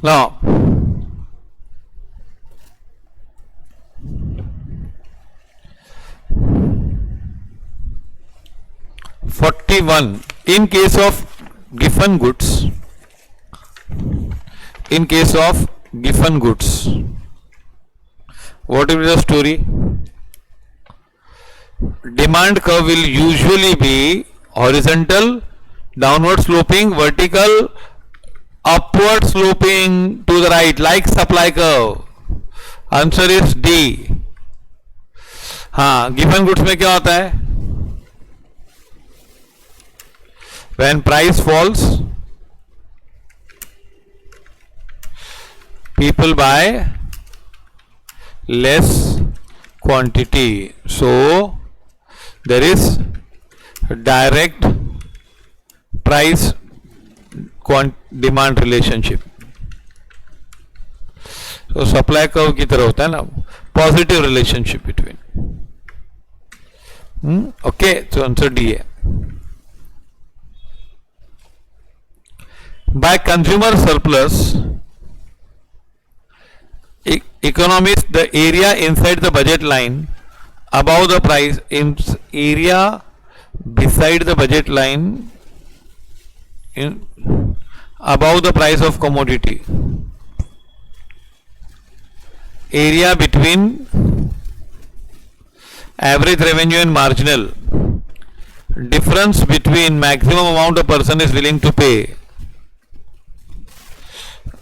Now, 41. In case of given goods, in case of given goods, what will be the story? Demand curve will usually be horizontal, downward sloping, vertical, upward sloping to the right, like supply curve. Answer is D. हाँ, given goods में क्या होता है? When price falls, people buy less quantity. So there is direct price demand relationship. So supply curve की तरह होता है ना, positive relationship between. Okay, so answer D है. By consumer surplus, economists, the area inside the budget line above the price, in area beside the budget line above the price of commodity, area between average revenue and marginal, difference between maximum amount a person is willing to pay.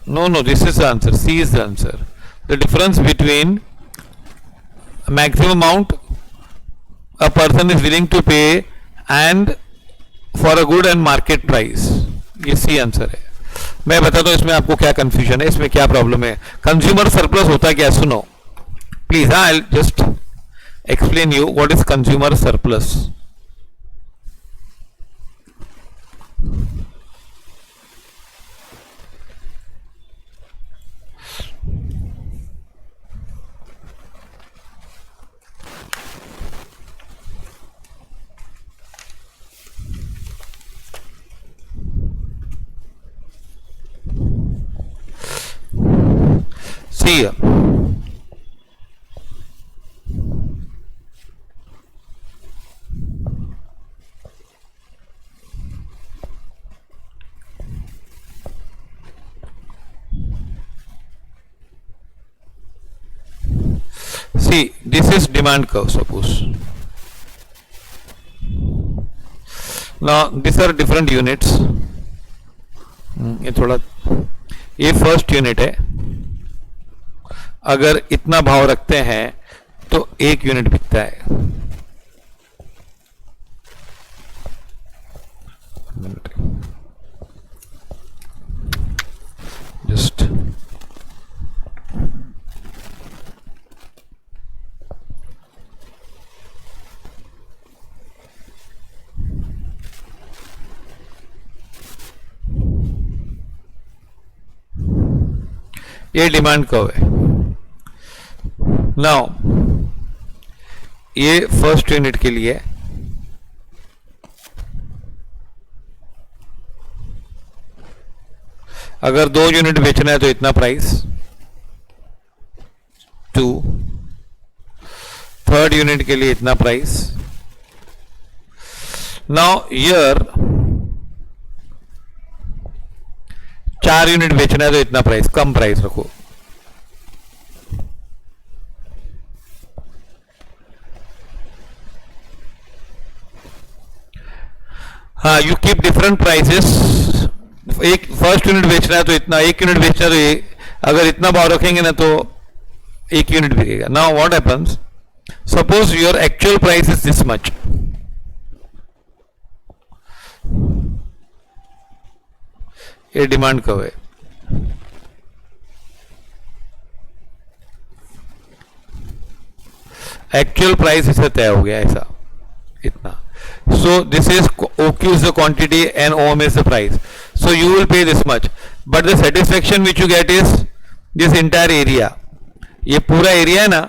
No, this is the answer. C is the answer. The difference between maximum amount a person is willing to pay and for a good and market price. ये C answer है. मैं बताता हूँ इसमें आपको क्या confusion है, इसमें क्या प्रॉब्लम है. कंज्यूमर सरप्लस होता है क्या, सुनो प्लीज. हाँ, I just explain you what is consumer surplus. See, this is demand curve, suppose. Now these are different units. ये फर्स्ट यूनिट है. अगर इतना भाव रखते हैं तो 1 यूनिट बिकता है. जस्ट ये डिमांड कर्व है. नाउ ये फर्स्ट यूनिट के लिए अगर 2 यूनिट बेचना है तो इतना प्राइस, 2. थर्ड यूनिट के लिए इतना प्राइस. नाउ ईयर 4 यूनिट बेचना है तो इतना प्राइस, कम प्राइस रखो. हाँ, यू कीप डिफरेंट प्राइसेस. एक फर्स्ट यूनिट बेचना है तो इतना, 1 यूनिट बेचना है तो ये, अगर इतना भाव रखेंगे ना तो 1 यूनिट बिकेगा. Now what happens, suppose your actual price is this much. ये डिमांड कर्व है. एक्चुअल प्राइस इसे तय हो गया ऐसा, इतना. So this is OQ is the quantity and OM is the price. So you will pay this much, but the satisfaction which you get is this entire area. ये पूरा area है ना,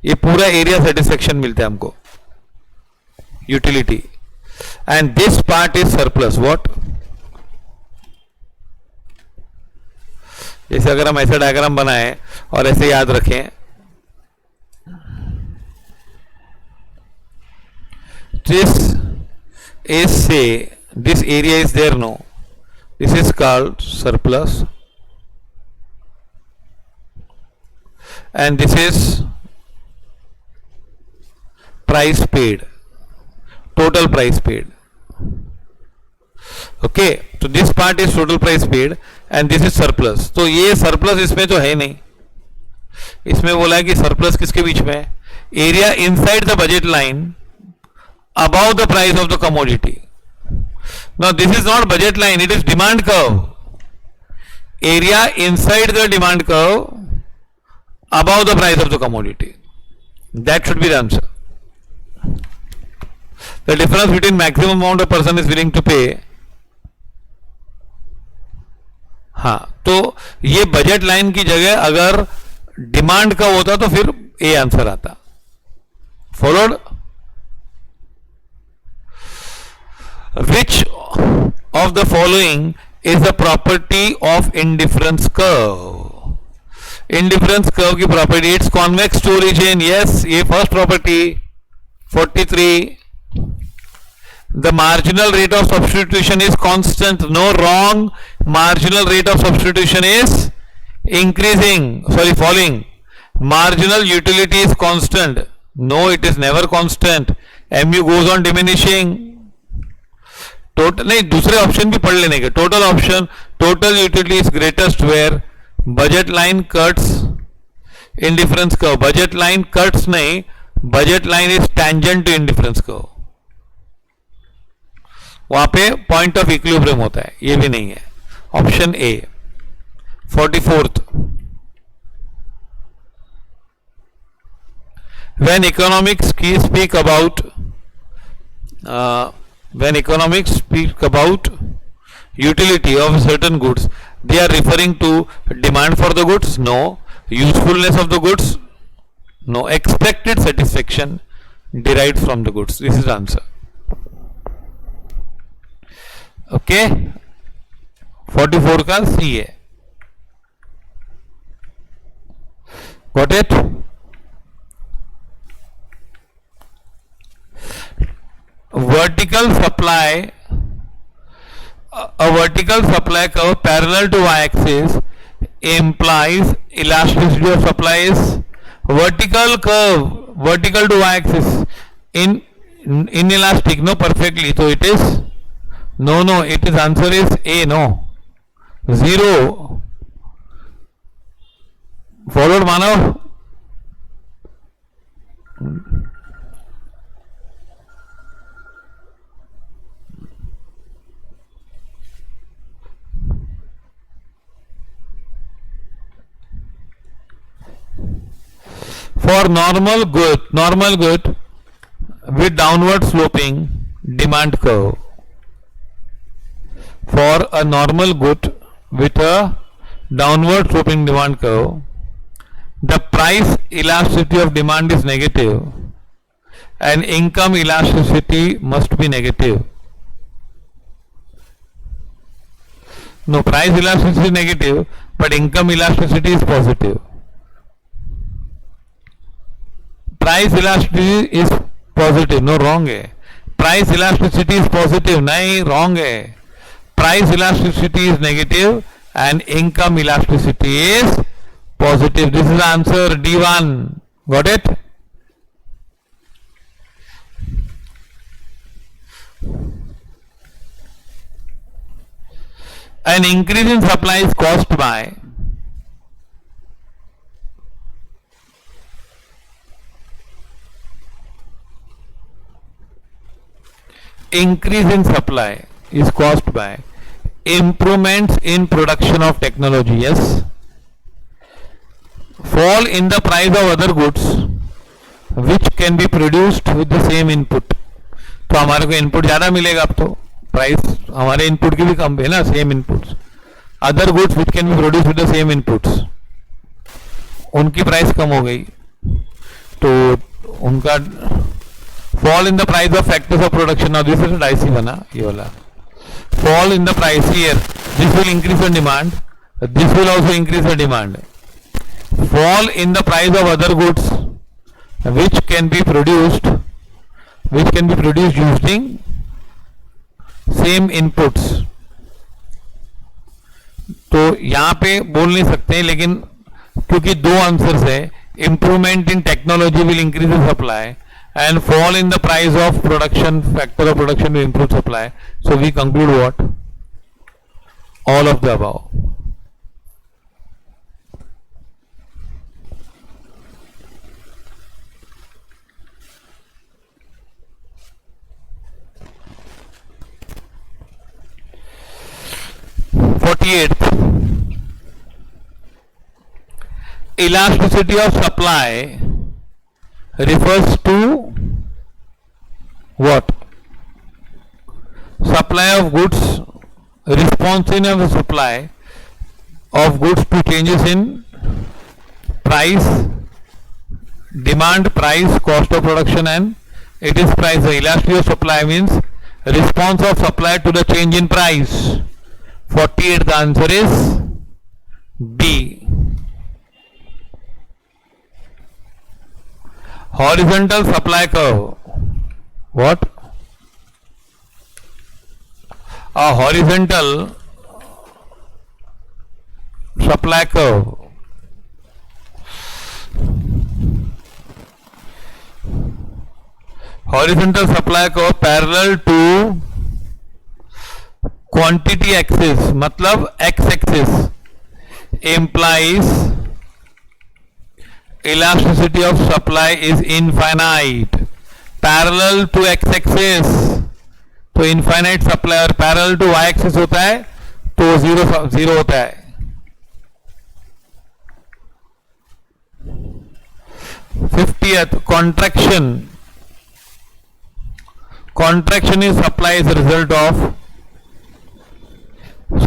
ये पूरा एरिया सेटिस्फेक्शन मिलता है हमको, utility. And this part is surplus. What? जैसे अगर हम ऐसा डायग्राम बनाएं और ऐसे याद रखें, this is, say, this area is there, no, this is called surplus, and this is price paid, total price paid. Okay, so this part is total price paid and this is surplus. तो ये surplus इसमें तो है नहीं, इसमें बोला है कि surplus किसके बीच में है, area inside the budget line above the price of the commodity. Now this is not budget line, it is demand curve. Area inside the demand curve above the price of the commodity. That should be the answer. The difference between maximum amount a person is willing to pay. हाँ, तो ये budget line की जगह अगर demand का होता तो फिर ए आंसर आता. Followed. Which of the following is the property of indifference curve? Indifference curve की property, it's convex to origin. Yes, ये first property. 43. The marginal rate of substitution is constant. No, wrong. Marginal rate of substitution is increasing, sorry, falling. Marginal utility is constant. No, it is never constant. mu goes on diminishing. Total नहीं, दूसरे option भी पढ़ लेने के. Total option, total utility is greatest where budget line cuts indifference curve. Budget line cuts नहीं, budget line is tangent to indifference curve. वहां पे point of equilibrium होता है, ये भी नहीं है. Option A. 44th. When economics speak about when economics speak about utility of certain goods, they are referring to demand for the goods? No. Usefulness of the goods? No. Expected satisfaction derived from the goods. This is the answer. Okay. 44 का सी है. Got it? Vertical supply, a vertical supply curve parallel to y-axis implies elasticity of supply is vertical curve, vertical to y-axis in inelastic. No, perfectly. So it is no, it is answer is A. No, 0. Followed Manav. For normal good with downward sloping demand curve. For a normal good with a downward sloping demand curve, the price elasticity of demand is negative and income elasticity must be negative. No, price elasticity is negative, but income elasticity is positive. Price elasticity is positive. No, wrong है. Price elasticity is positive. नहीं, wrong है. Price elasticity is negative and income elasticity is positive. This is answer D1. Got it? An increase in supply is caused by increase in supply is caused by improvements in production of technology. Yes. Fall in the price of other goods which can be produced with the same input. तो हमारे को input ज्यादा मिलेगा. अब तो price हमारे input की भी कम है ना. Same inputs, other goods which can be produce with the same inputs, उनकी प्राइस कम हो गई तो उनका fall in the price of factors of production. Now this is a dicey बना, ये वाला. Fall in the price here, this will increase the demand. this will also increase the demand. Fall in the price of other goods which can be produced using same inputs. तो यहां पे बोल नहीं सकते, लेकिन क्योंकि दो आंसर्स है, improvement in technology will increase the supply and fall in the price of production, factor of production to improve supply. So we conclude what? All of the above. Elasticity of supply refers to what? Supply of goods, responsiveness of the supply of goods to changes in price, demand, price, cost of production, and it is price. The elasticity of supply means response of supply to the change in price. 48, the answer is B. Horizontal supply curve. What? A horizontal supply curve. Horizontal supply curve parallel to quantity axis, मतलब x axis, implies elasticity of supply is infinite. Parallel to x axis तो infinite supply, और parallel to y axis होता है तो zero होता है. 50th, contraction is supply is a result of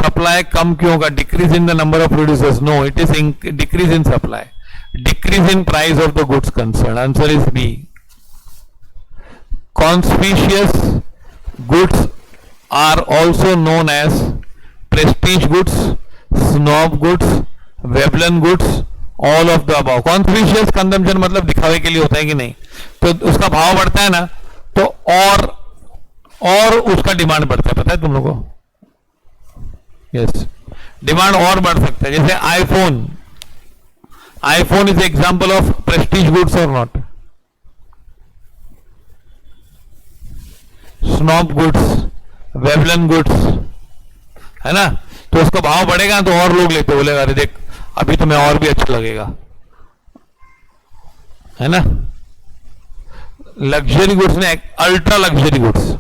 supply कम क्यों होगा? Decrease in the number of producers. No, it is decrease in supply, decrease in price of the goods concerned. Answer is B. Conspicuous goods are also known as prestige goods, snob goods, Veblen goods, all of the above. Conspicuous consumption मतलब दिखावे के लिए होता है कि नहीं, तो उसका भाव बढ़ता है ना, तो और उसका डिमांड बढ़ता है. पता है तुम लोगों को? यस, डिमांड और बढ़ सकता है. जैसे iPhone is example of prestige goods or not? Snob goods, Veblen goods, है ना? तो उसका भाव बढ़ेगा तो और लोग लेते, बोलेगा अरे देख अभी तुम्हें और भी अच्छा लगेगा, है ना? लग्जरी गुड्स ने ultra luxury goods,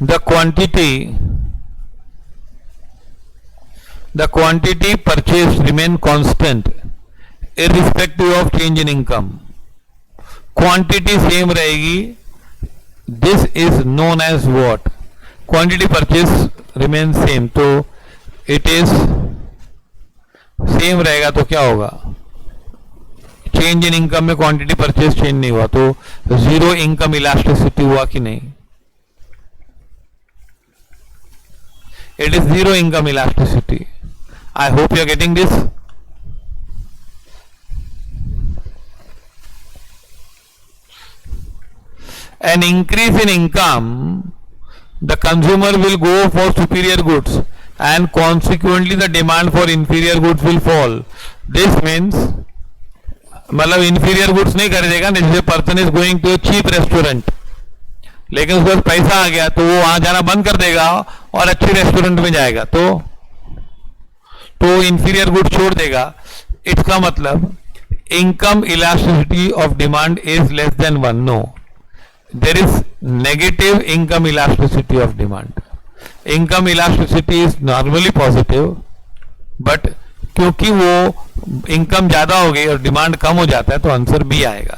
the quantity purchased remain constant irrespective of change in income. Quantity same रहेगी. This is known as what? Quantity purchase remains same, तो it is same रहेगा तो क्या होगा? चेंज इन इनकम में quantity purchase change नहीं हुआ तो जीरो इनकम इलास्टिसिटी हुआ कि नहीं? It is zero income elasticity. I hope you are getting this. An increase in income, the consumer will go for superior goods and consequently the demand for inferior goods will fall. This means मतलब inferior goods नहीं खरीदेगा. जैसे person is going to cheap restaurant, लेकिन उसके पास पैसा आ गया तो वो वहां जाना बंद कर देगा और अच्छे रेस्टोरेंट में जाएगा, तो इंफीरियर गुड छोड़ देगा. इसका मतलब income elasticity of demand is less than 1. No, there is negative income elasticity of demand. Income elasticity is normally positive, but क्योंकि वो इनकम ज्यादा हो गई और डिमांड कम हो जाता है तो आंसर बी आएगा.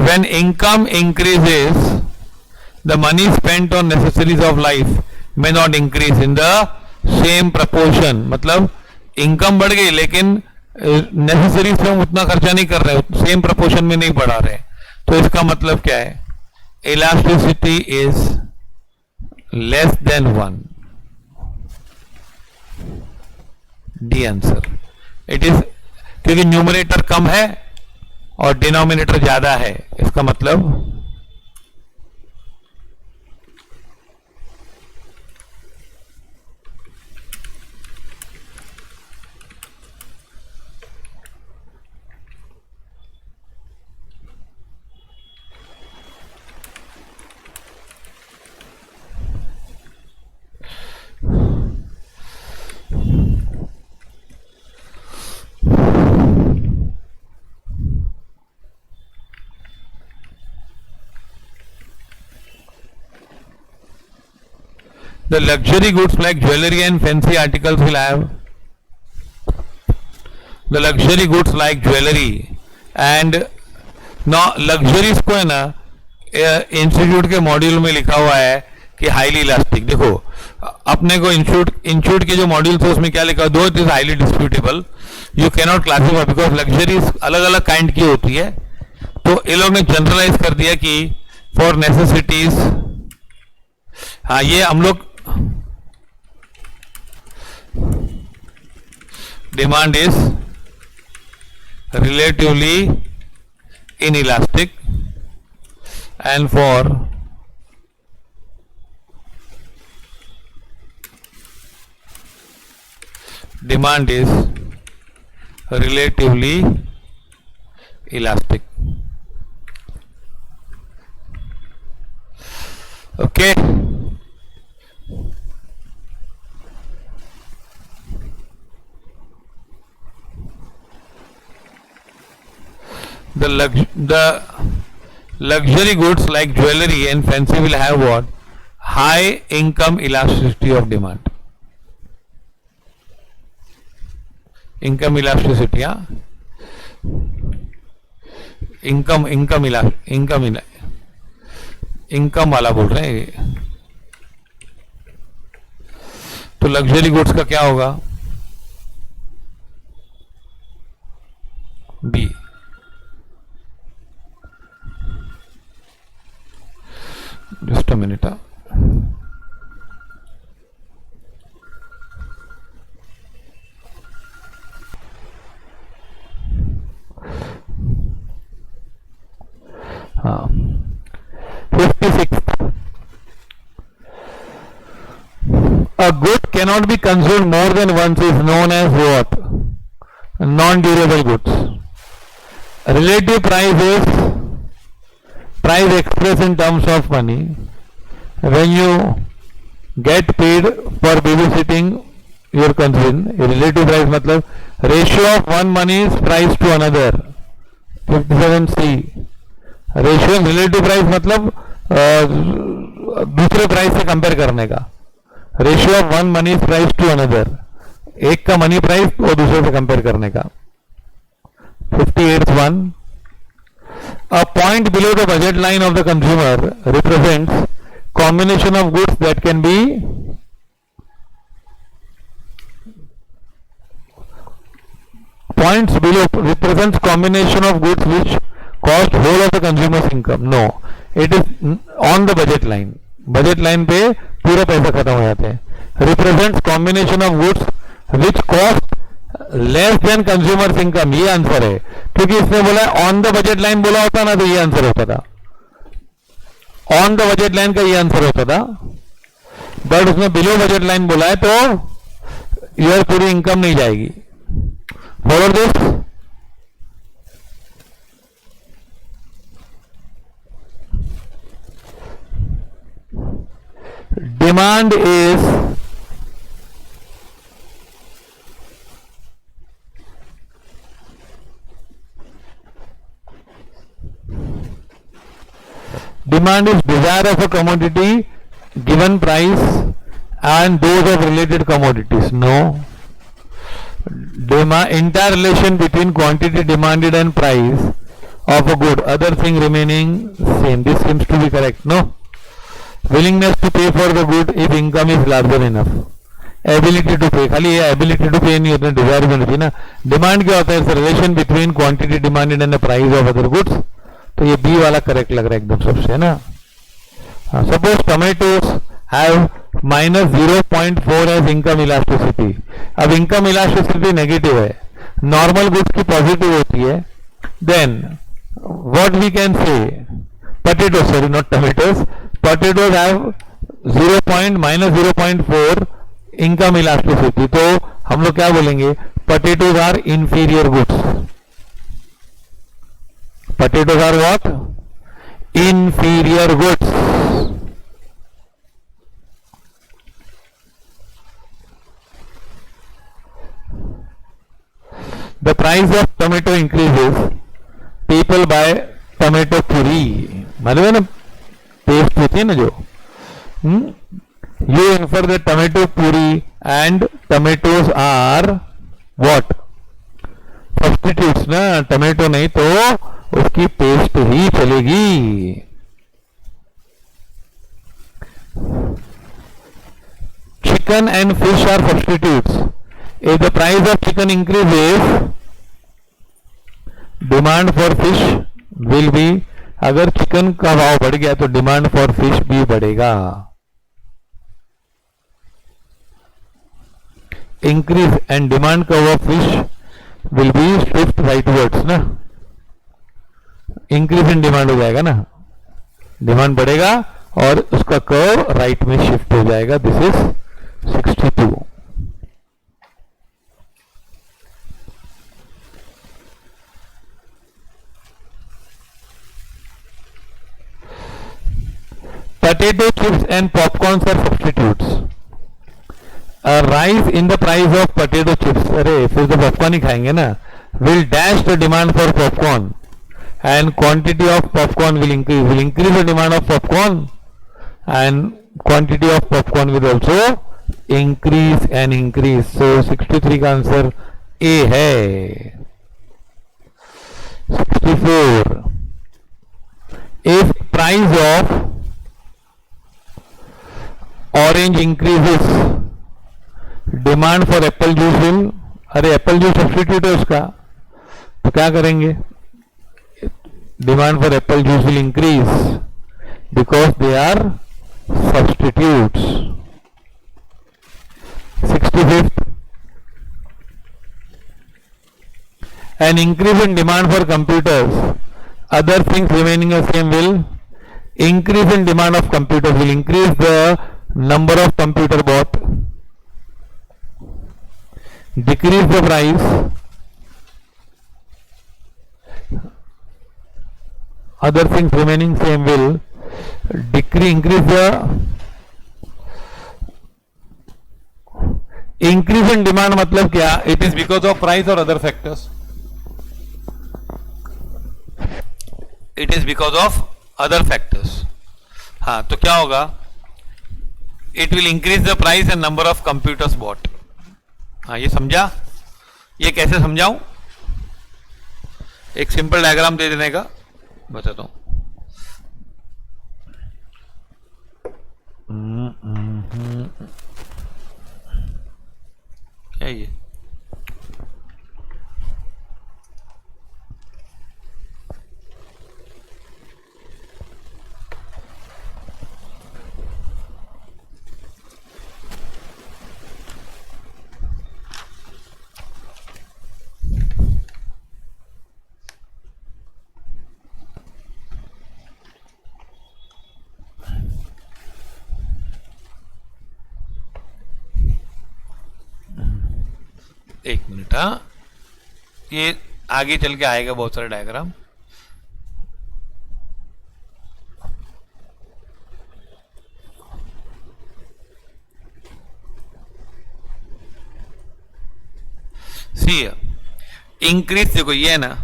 When income increases, the money spent on necessities of life may not increase in the same proportion. मतलब इनकम बढ़ गई लेकिन नेसेसरीज पे हम उतना खर्चा नहीं कर रहे, सेम प्रोपोर्शन में नहीं बढ़ा रहे, तो इसका मतलब क्या है, elasticity is less than 1. D answer. It is, क्योंकि न्यूमरेटर कम है और डिनोमिनेटर ज्यादा है, इसका मतलब the luxury goods like jewelry and fancy articles will have, the luxury goods like jewelry and now luxuries को है ना इंस्टीट्यूट के मॉड्यूल में लिखा हुआ है कि हाईली इलास्टिक. देखो अपने को इंस्टीट्यूट के जो मॉड्यूल थे उसमें क्या लिखा, though it is highly disputable, you can not classify because luxuries अलग अलग काइंड की होती है, तो ये लोग ने जनरलाइज कर दिया कि फॉर नेसेसिटीज. हाँ ये हम लोग demand is relatively inelastic and for demand is relatively elastic. Okay. The luxury goods like jewelry and fancy will have what? High income elasticity of demand. Income elasticity, yeah. income वाला बोल रहे हैं. तो luxury goods का क्या होगा? B. Just a minute. हाँ 56. A good cannot be consumed more than once is known as what? Non-durable goods. Relative price is price expressed in terms of money. When you get paid for babysitting your concern, relative price मतलब ratio of one money's price to another. 57C. Ratio of relative price मतलब दूसरे price से compare करने का. Ratio of one money price to another, एक का money price और दूसरे से कंपेयर करने का. 58(1). A point below the budget line of the consumer represents combination of goods that can be points below represents combination of goods which cost whole of the consumer's income. No, it is on the budget line. Budget line पे पूरा पैसा खत्म हो जाते हैं. Represents combination of goods which cost less than consumers income. ये answer है, क्योंकि इसने बोला ऑन द बजट लाइन बोला होता ना तो ये आंसर होता था. ऑन द बजट लाइन का ये आंसर होता था, बट उसने बिलो बजट लाइन बोला है तो यार पूरी इनकम नहीं जाएगी. Follow this. Demand is desire of a commodity given price and those of related commodities. No. Interrelation between quantity demanded and price of a good, other thing remaining same. This seems to be correct. No. Willingness to pay for the good if income is larger enough. Ability to pay, खाली ये ability to पे नहीं होता, Dzire भी नहीं ना। Demand क्या होता है? Relation between quantity demanded and the price of other goods. तो ये बी वाला करेक्ट लग रहा है एकदम सबसे, है ना। Suppose tomatoes have -0.4 as income elasticity. अब इनकम इलास्टिसिटी नेगेटिव है, नॉर्मल गुड्स की पॉजिटिव होती है, then what we can say potatoes, sorry not tomatoes, potatoes have -0.4 income elasticity। तो हम लोग क्या बोलेंगे? potatoes are inferior goods। potatoes are what? inferior goods। the price of tomato increases, people buy tomato puree। मालूम है ना, paste होती है ना जो। You infer the tomato puree and tomatoes are what? Substitutes ना। टोमेटो नहीं तो उसकी पेस्ट ही चलेगी। Chicken and fish are substitutes. If the price of chicken increases, demand for fish will be. अगर चिकन का भाव बढ़ गया तो डिमांड फॉर फिश भी बढ़ेगा। Increase and demand curve of fish will be shift rightwards ना। इंक्रीज इन डिमांड हो जाएगा ना, डिमांड बढ़ेगा और उसका कर्व राइट में शिफ्ट हो जाएगा। This is 62। Potato chips and popcorns are substitutes। A rise in the price of potato chips, अरे फिर तो पॉपकॉर्न ही खाएंगे ना, will dash the demand for popcorn and quantity of popcorn will increase the demand of popcorn and quantity of popcorn will also increase and increase। so 63 का answer A है। 64, if price of orange increases, demand for apple juice will. अरे apple juice substitute है उसका, तो क्या करेंगे? Demand for apple juice will increase because they are substitutes. 65th, an increase in demand for computers, other things remaining the same will increase in demand of computers will increase the number of computer bought, decrease the price, other things remaining same will increase the increase in demand। मतलब क्या? it is because of price or other factors? it is because of other factors. हाँ, तो क्या होगा? It will increase the price and number of computers bought. हाँ, ये समझा? ये कैसे समझाऊं? एक सिंपल डायग्राम दे देने का बताता हूं। क्या ये? एक मिनट। हाँ, ये आगे चल के आएगा बहुत सारे डायग्राम। सी इंक्रीज, देखो ये है ना,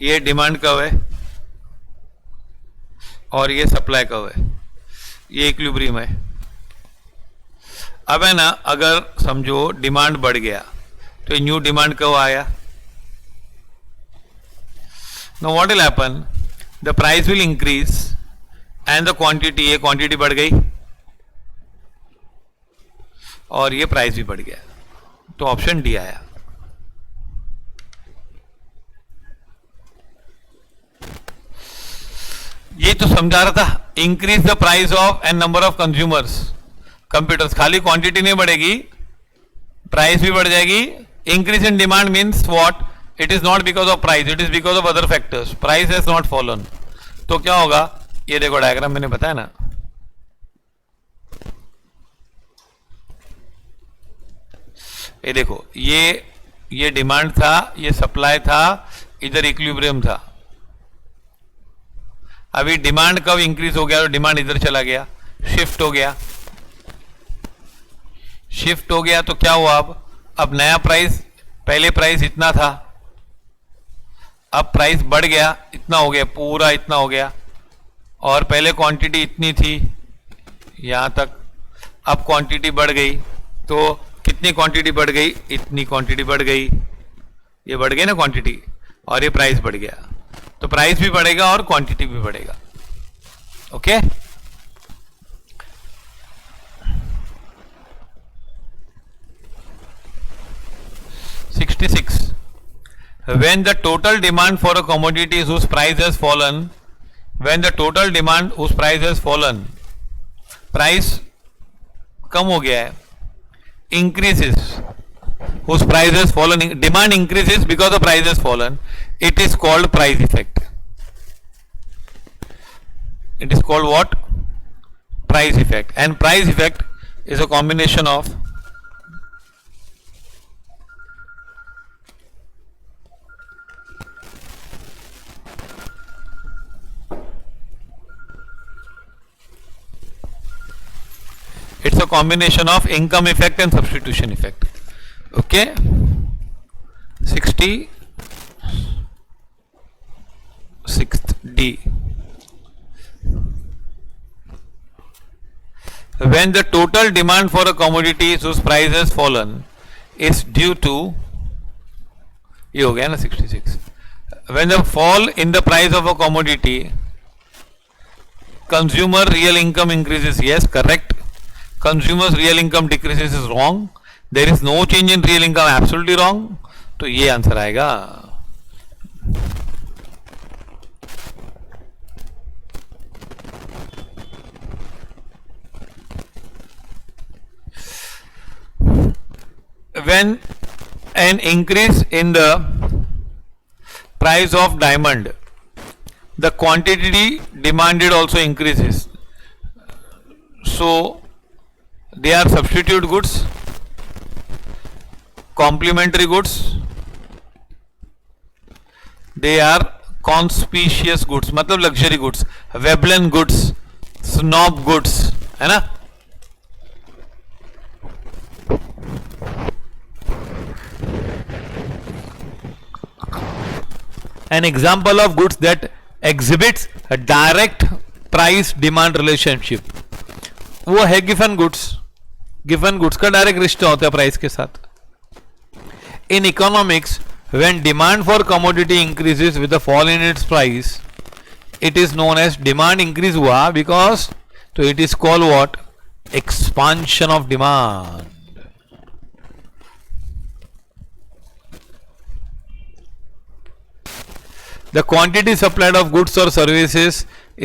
ये डिमांड कर्व है और ये सप्लाई कर्व है, ये इक्विलिब्रियम है। अब है ना, अगर समझो डिमांड बढ़ गया तो न्यू डिमांड कर्व आया। Now what will happen? The price will increase and the quantity, ये क्वांटिटी बढ़ गई और ये प्राइस भी बढ़ गया, तो ऑप्शन डी आया। ये तो समझा रहा था, increase the price of and number of consumers computers, खाली क्वांटिटी नहीं बढ़ेगी, प्राइस भी बढ़ जाएगी। Increase in demand means what, it is not because of price, it is because of other factors, price has not fallen. तो क्या होगा, ये देखो डायग्राम मैंने बताया ना, ये देखो, ये डिमांड था, ये सप्लाई था, इधर इक्विलिब्रियम था। अभी डिमांड कब इंक्रीज हो गया, तो डिमांड इधर चला गया, शिफ्ट हो गया, शिफ्ट हो गया तो क्या हुआ, अब नया प्राइस, पहले प्राइस इतना था, अब प्राइस बढ़ गया, इतना हो गया, पूरा इतना हो गया, और पहले क्वांटिटी इतनी थी यहां तक, अब क्वांटिटी बढ़ गई, तो कितनी क्वांटिटी बढ़ गई, इतनी क्वांटिटी बढ़ गई, ये बढ़ गई ना क्वांटिटी, और ये प्राइस बढ़ गया, तो प्राइस भी बढ़ेगा और क्वांटिटी भी बढ़ेगा। Okay, when the total demand for a commodity whose price has fallen, when the total demand whose price has fallen, price कम हो गया है, increases, whose price has fallen, demand increases because the price has fallen, it is called price effect. It is called what? Price effect. And price effect is a combination of it's a combination of income effect and substitution effect. Okay, 66th D. When the total demand for a commodity whose price has fallen is due to, ये हो गया ना 66, when the fall in the price of a commodity, consumer real income increases, yes, correct. Consumers real income decreases is wrong. There is no change in real income, absolutely wrong. तो ये answer आएगा। When an increase in the price of diamond, the quantity demanded also increases. So they are substitute goods, complementary goods, they are conspicuous goods, मतलब luxury goods, Veblen goods, snob goods, है ना। An example of goods that exhibits a direct price demand relationship, वो है Giffen goods. Giffen goods का direct रिश्ता होता है price के साथ। In economics, when demand for commodity increases with the fall in its price, it is known as demand increase हुआ because, तो it is called what, expansion of demand. The quantity supplied of goods or services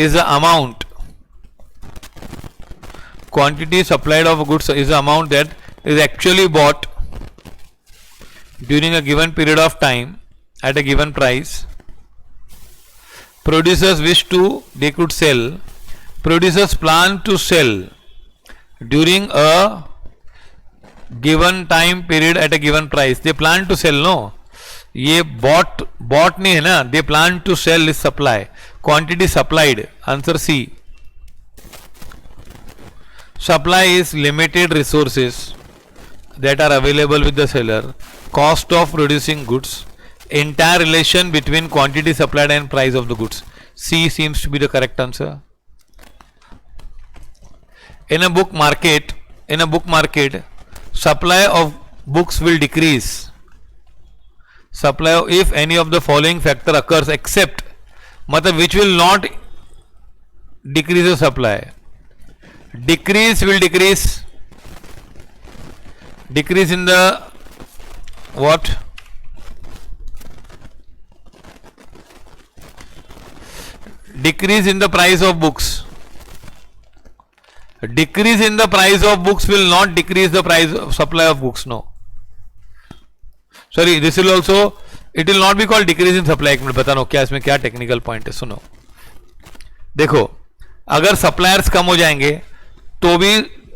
is the amount. Quantity supplied of goods is the amount that is actually bought during a given period of time at a given price. Producers wish to, they could sell. Producers plan to sell during a given time period at a given price. They plan to sell, no? ये bought नहीं है ना, they plan to sell is supply, quantity supplied, answer C. Supply is limited resources that are available with the seller, cost of producing goods, entire relation between quantity supplied and price of the goods. C seems to be the correct answer. In a book market, supply of books will decrease. Supply if any of the following factor occurs except, मतलब which will not decrease the supply. Decrease will decrease in the what? Decrease in the price of books. Decrease in the price of books will not decrease the price of supply of books. No. Sorry, this will also, it will not be called decrease in supply. एक minute बता रहा हूँ क्या इसमें क्या technical point है, सुनो. देखो, अगर सप्लायर्स कम हो जाएंगे तो भी,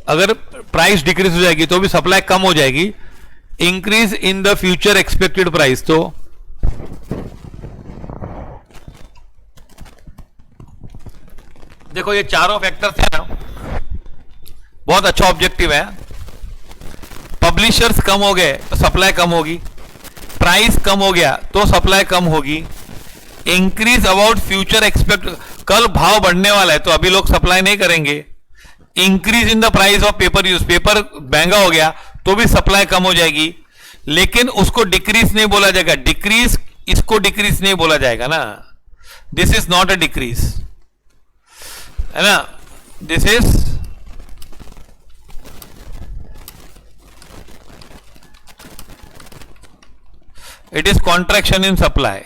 अगर प्राइस डिक्रीज हो जाएगी तो भी सप्लाई कम हो जाएगी. Increase in the future expected price, तो देखो ये चारों फैक्टर्स है ना, बहुत अच्छा ऑब्जेक्टिव है. पब्लिशर्स कम हो गए तो सप्लाई कम होगी, प्राइस कम हो गया तो सप्लाई कम होगी. इंक्रीज अबाउट फ्यूचर एक्सपेक्ट, कल भाव बढ़ने वाला है तो अभी लोग सप्लाई नहीं करेंगे. Increase in the price of paper use, paper महंगा हो गया तो भी सप्लाई कम हो जाएगी, लेकिन उसको डिक्रीज नहीं बोला जाएगा. डिक्रीज, इसको डिक्रीज नहीं बोला जाएगा ना. This is not a decrease, है ना. This is, it is contraction in supply.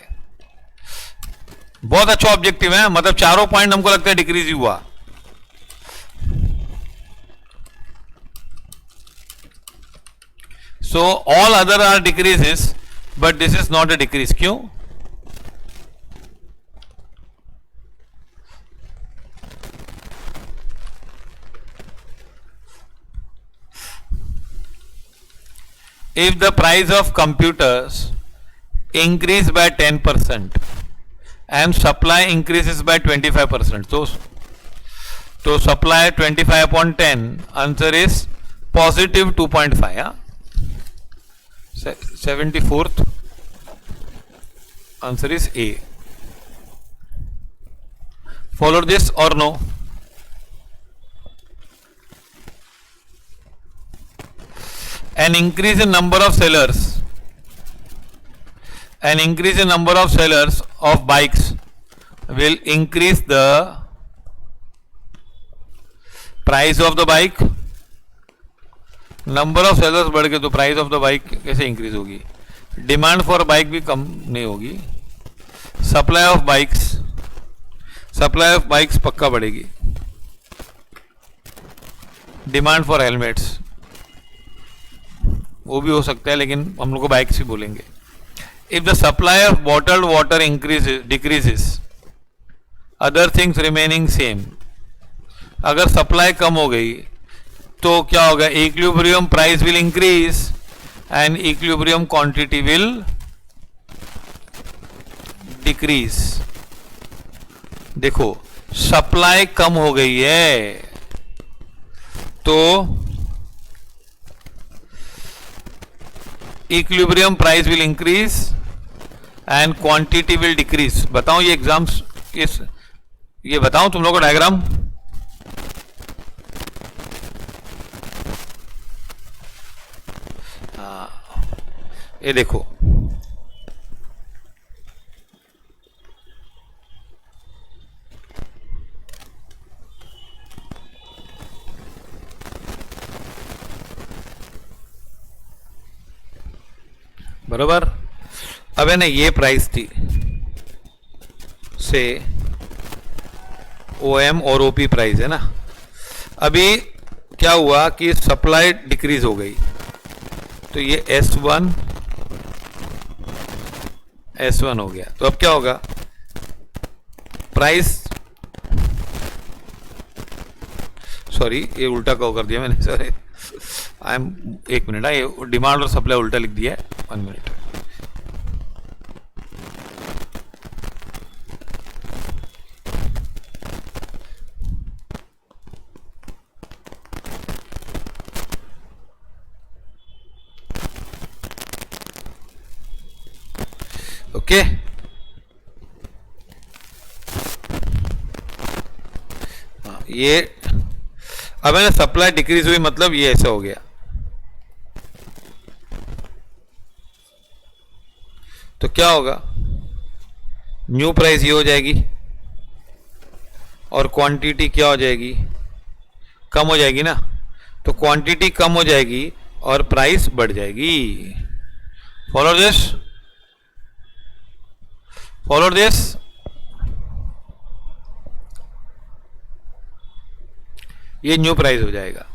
बहुत अच्छा ऑब्जेक्टिव है, मतलब चारों पॉइंट हमको लगता है डिक्रीज ही हुआ. So all other are decreases but this is not a decrease. क्यों? if the price of computers increase by 10% and supply increases by 25%, तो supply 25 upon 10, answer is positive 2.5. हाँ, 74th answer is A. Follow this or no? An increase in number of sellers, an increase in number of sellers of bikes will increase the price of the bike. Number of sellers बढ़ गए तो price of the bike कैसे increase होगी? Demand for bike भी कम नहीं होगी. Supply of bikes, supply of bikes पक्का बढ़ेगी. डिमांड फॉर हेलमेट्स वो भी हो सकता है, लेकिन हम लोग को बाइक्स ही बोलेंगे. If the supply of bottled water increases decreases, other things remaining same. अगर सप्लाई कम हो गई तो क्या होगा? Equilibrium price will increase and equilibrium quantity will decrease. देखो सप्लाई कम हो गई है तो equilibrium price will increase and quantity will decrease. बताओ ये एग्जाम्स किस, ये बताओ तुम लोगों को डायग्राम. ये देखो बराबर. अब है ना, ये प्राइस थी से ओएम और ओपी प्राइस है ना. अभी क्या हुआ कि सप्लाई डिक्रीज हो गई तो ये S1 हो गया. तो अब क्या होगा? प्राइस, सॉरी ये उल्टा कहो कर दिया मैंने, सॉरी आई एम, एक मिनट. ये डिमांड और सप्लाई उल्टा लिख दिया है. 1 मिनट. ओके, ये अब है ना सप्लाई डिक्रीज हुई मतलब ये ऐसा हो गया. तो क्या होगा? न्यू प्राइस ये हो जाएगी और क्वांटिटी क्या हो जाएगी, कम हो जाएगी ना, तो क्वांटिटी कम हो जाएगी और प्राइस बढ़ जाएगी। Follow this, follow this. ये न्यू प्राइस हो जाएगा।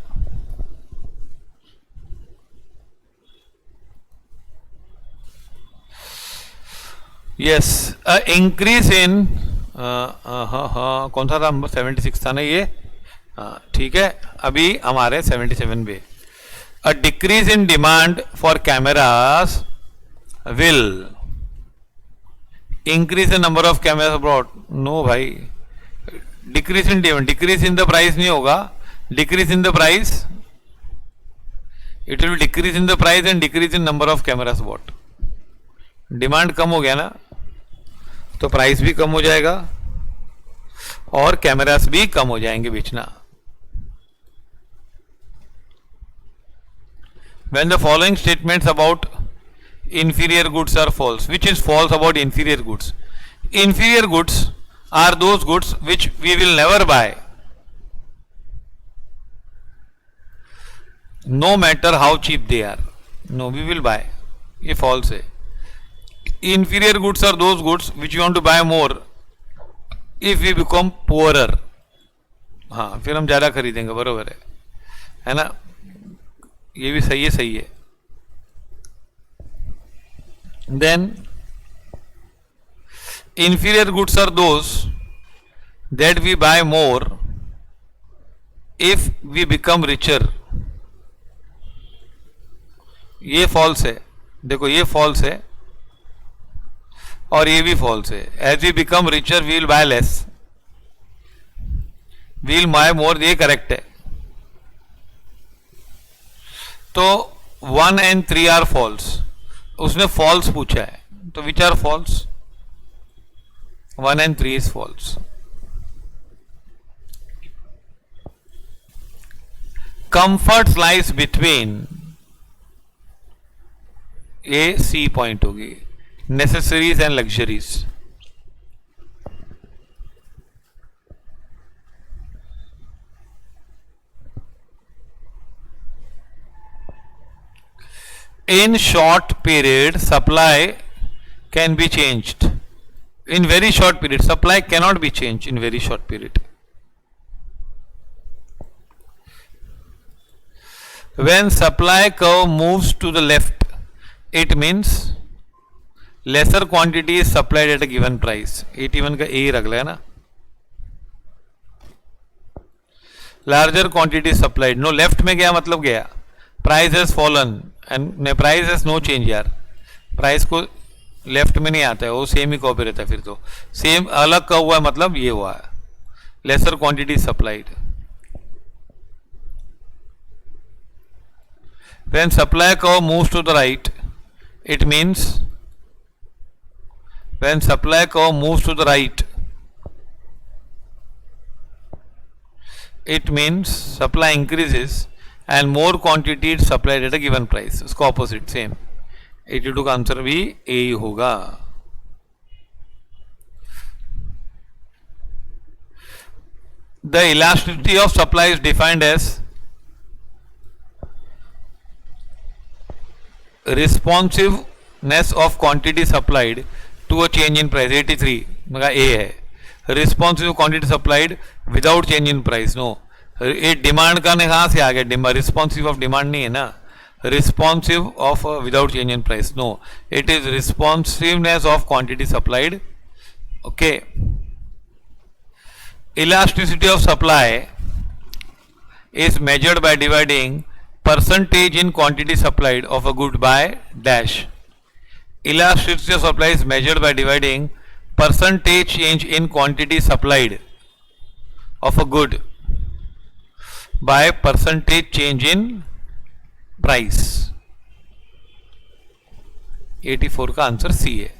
यस, इंक्रीज इन, हाँ कौन सा था नंबर, 76 था ना ये, ठीक है, अभी हमारे 77 पे। A decrease in demand for cameras will increase the number of cameras abroad. No भाई, decrease in demand, decrease in the price नहीं होगा, decrease in the price, it will decrease in the price and decrease in number of cameras what. Demand कम हो गया ना, तो price भी कम हो जाएगा और कैमरास भी कम हो जाएंगे बेचना। When the following statements about inferior goods are false, which is false about inferior goods? Inferior goods are those goods which we will never buy, no matter how cheap they are. No, we will buy. ये false है. Inferior goods are those goods which we want to buy more if we become poorer. हाँ, फिर हम ज़्यादा खरीदेंगे, बरोबर है ना, ये भी सही है, सही है। Then inferior goods are those that we buy more if we become richer. ये फॉल्स है, देखो ये फॉल्स है और ये भी फॉल्स है। As we become richer we will buy less, we will buy more, ये करेक्ट है। तो 1 and 3 आर फॉल्स, उसने फॉल्स पूछा है, तो which are false? 1 and 3 is false. Comfort lies between, ये सी पॉइंट होगी, necessaries and luxuries. In short period, supply can be changed. In very short period, supply cannot be changed in very short period. When supply curve moves to the left, it means lesser quantity is supplied at a given price. 81 का A रख लिया ना. Larger quantity is supplied. No, left में गया मतलब गया. Price has fallen and price has no change यार. Price को लेफ्ट में नहीं आता है, वो सेम ही कॉपी रहता है। फिर तो सेम अलग का हुआ है, मतलब ये हुआ है, lesser quantity supplied. When supply curve moves to the right, it means when supply curve moves to the right, it means supply increases and more quantity is supplied at a given price. उसका opposite same. 82 का answer भी ए ही होगा। The elasticity of supply is defined as responsiveness of quantity supplied to a change in price. 83 मेरा ए है। Responsive quantity supplied without change in price. No, ये demand का ने कहाँ से आ गया? रिस्पॉन्सिव ऑफ डिमांड नहीं है ना, responsive of without change in price. No, it is responsiveness of quantity supplied. Okay, elasticity of supply is measured by dividing percentage in quantity supplied of a good by dash. Elasticity of supply is measured by dividing percentage change in quantity supplied of a good by percentage change in price. 84 का answer C है।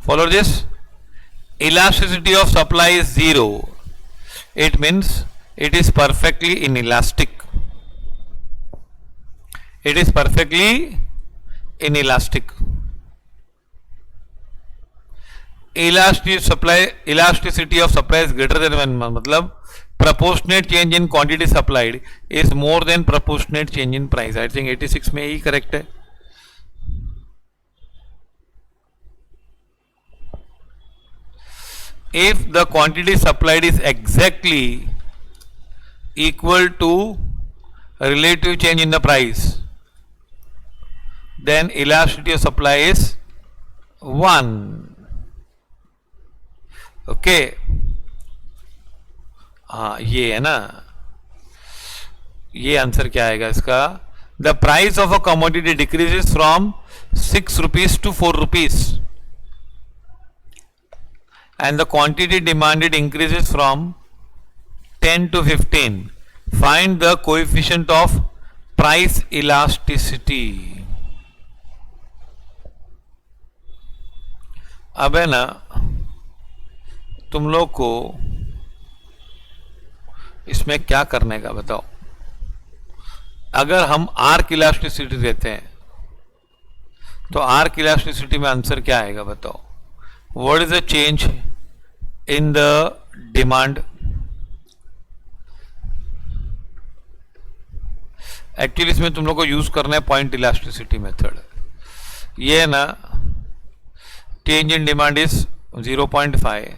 Follow this. Elasticity of supply is 0. It means it is perfectly inelastic. It is perfectly inelastic. elasticity of supply is greater than 1, मतलब proportionate change in quantity supplied is more than proportionate change in price. I think 86 में ही correct है. If the quantity supplied is exactly equal to relative change in the price, then elasticity of supply is 1. Okay, हाँ ये है ना, ये answer क्या आएगा इसका? The price of a commodity decreases from 6 rupees to 4 rupees and the quantity demanded increases from 10 to 15. Find the coefficient of price elasticity. अब है ना, तुम लोग को इसमें क्या करने का बताओ. अगर हम आर्क इलास्टिसिटी देते हैं तो आर्क इलास्टिसिटी में आंसर क्या आएगा बताओ. What is the change in the demand? Actually इसमें तुम लोग को यूज करना है पॉइंट इलास्टिसिटी मेथड. ये है ना, चेंज इन डिमांड इज 0.5.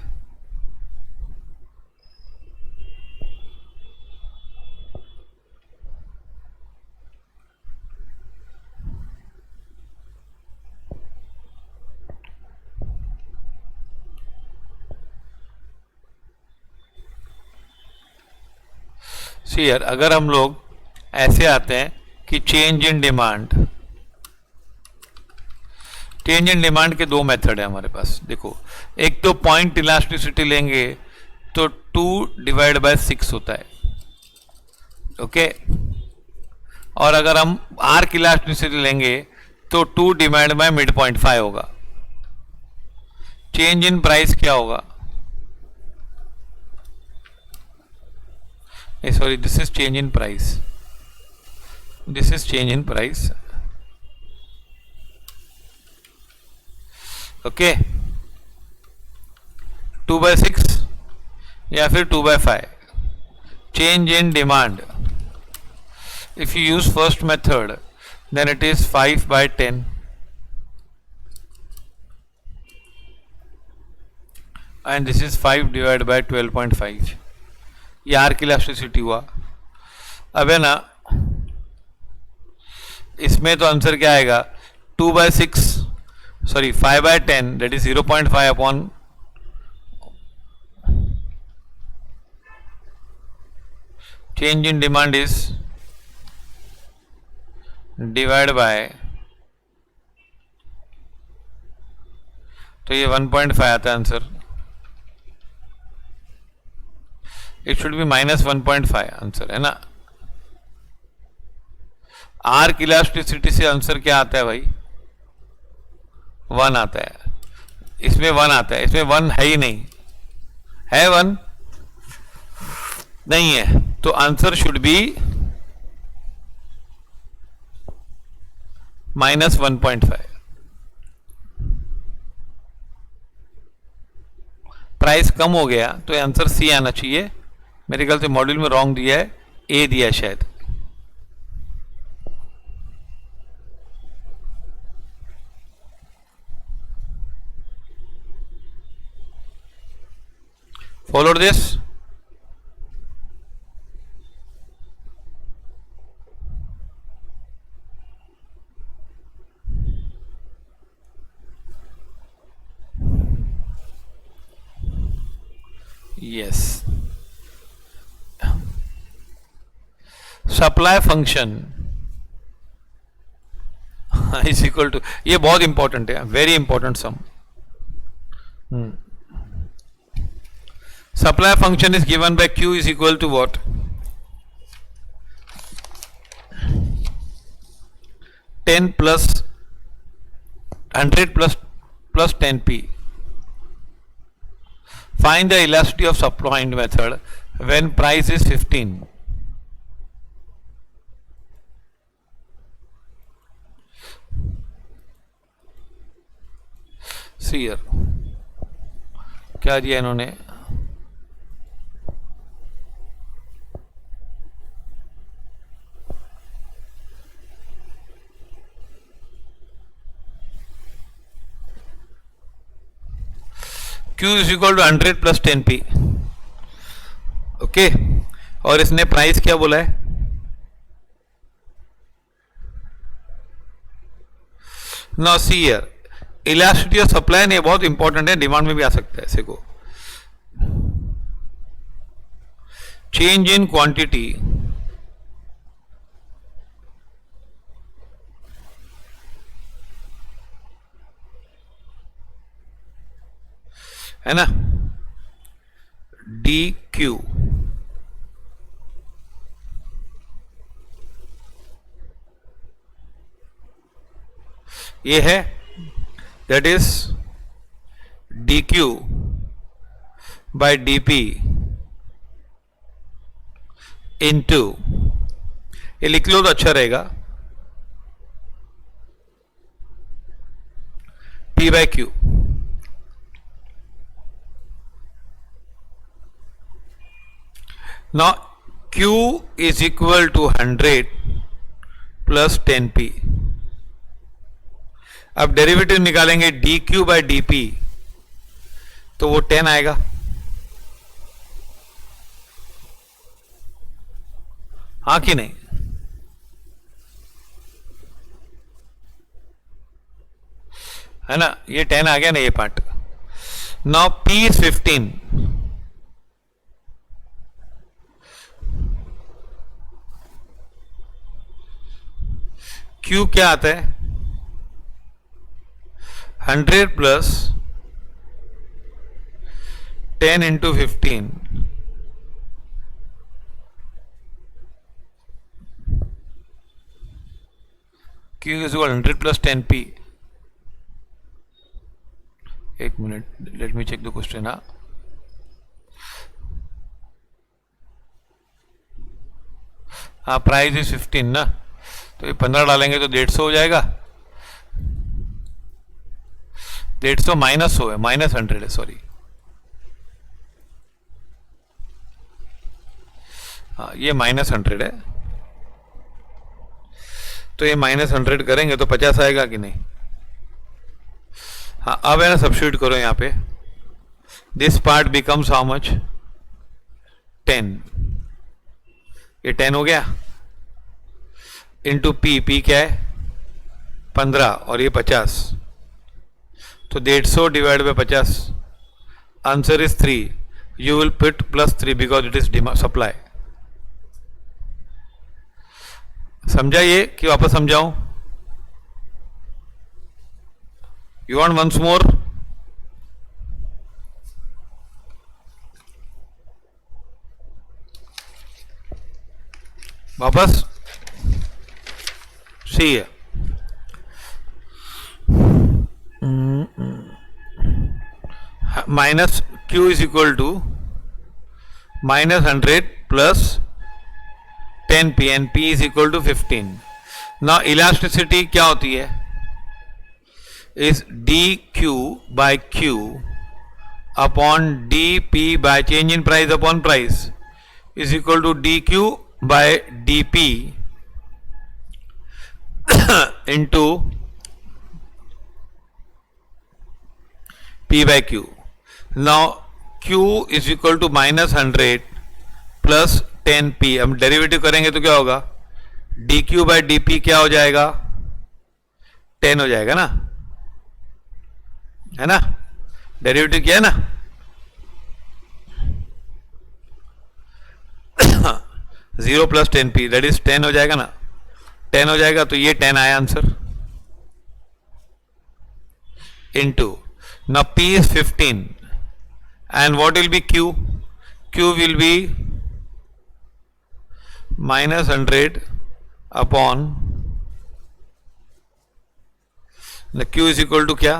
सीयर अगर हम लोग ऐसे आते हैं कि change in demand, change in demand के दो मेथड है हमारे पास. देखो, एक तो पॉइंट इलास्टिसिटी लेंगे तो 2/6 होता है. ओके, और अगर हम आर्क इलास्टिसिटी लेंगे तो 2/मिड.5 होगा. चेंज इन प्राइस क्या होगा? Sorry, this is change in price. This is change in price. Okay, 2/6 या फिर 2/5. Change in demand, if you use first method then it is 5/10. And this is 5/12.5. ये arc elasticity हुआ. अब है ना, इसमें तो आंसर क्या आएगा? 2/6 sorry 5/10 that is 0.5 upon change in demand is divide by, तो ये 1.5 आता है answer. It should be -1.5 answer है ना. आर्क इलास्टिसिटी से आंसर क्या आता है भाई? 1 आता है. इसमें 1 आता है, इसमें 1 है ही नहीं. है 1 नहीं है, तो आंसर शुड बी -1.5. प्राइस कम हो गया तो आंसर सी आना चाहिए. मेरे ख्याल से मॉड्यूल में रॉन्ग दिया है, ए दिया है शायद. Followed this. yes, supply function is equal to, ये बहुत इंपॉर्टेंट है, very important sum. Supply function is given by Q is equal to what? 10 plus 100 plus 10p. Find the elasticity of supply method when price is 15. See here. क्या दिया इन्होंने, Q is equal to 100 plus 10p। Okay, और इसने price क्या बोला है, now see here elasticity of supply, ने बहुत इंपॉर्टेंट है, डिमांड में भी आ सकता है ऐसे को। चेंज इन क्वांटिटी है ना, डी क्यू, ये है, that is D Q by D P into, ये लिख लो तो अच्छा रहेगा, P by Q. Now Q is equal to 100 plus 10p। अब डेरिवेटिव निकालेंगे dq by dp, तो वो 10 आएगा, हाँ कि नहीं, है ना, ये 10 आ गया ना ये part. Now p is 15, Q क्या आता है, 100 plus 10 into 15, Q is equal 100 plus 10p। एक minute, let me check the question. हाँ, प्राइस इज 15 ना, तो ये 15 डालेंगे तो 150 हो जाएगा, 150 माइनस 100 है, माइनस 100 है, सॉरी, हाँ ये माइनस 100 है, तो ये माइनस 100 करेंगे तो 50 आएगा कि नहीं। हाँ, अब है ना, सब्स्टिट्यूट करो यहाँ पे, this part becomes how much, 10, ये 10 हो गया, इंटू पी, पी क्या है 15 और ये 50, तो 150 divide by 50, answer is 3। You will put plus 3 because it is supply. समझा ये कि वापस समझाऊं, यू वांट वंस मोर, वापस सी है, minus Q is equal to minus 100 plus 10p and P is equal to 15। Now elasticity क्या होती है, is dQ by Q upon dP by change in price upon price is equal to dQ by dP into P by Q। Now Q is equal to minus 100 plus 10p। हम derivative करेंगे तो क्या होगा, dQ by dP क्या हो जाएगा, 10 हो जाएगा ना, है ना, डेरिवेटिव किया है ना, 0 प्लस 10p दैट इज 10 हो जाएगा ना, 10 हो जाएगा, तो ये 10 आया answer, into, now P is 15 and what will be Q, Q will be minus 100 upon, the Q is equal to क्या,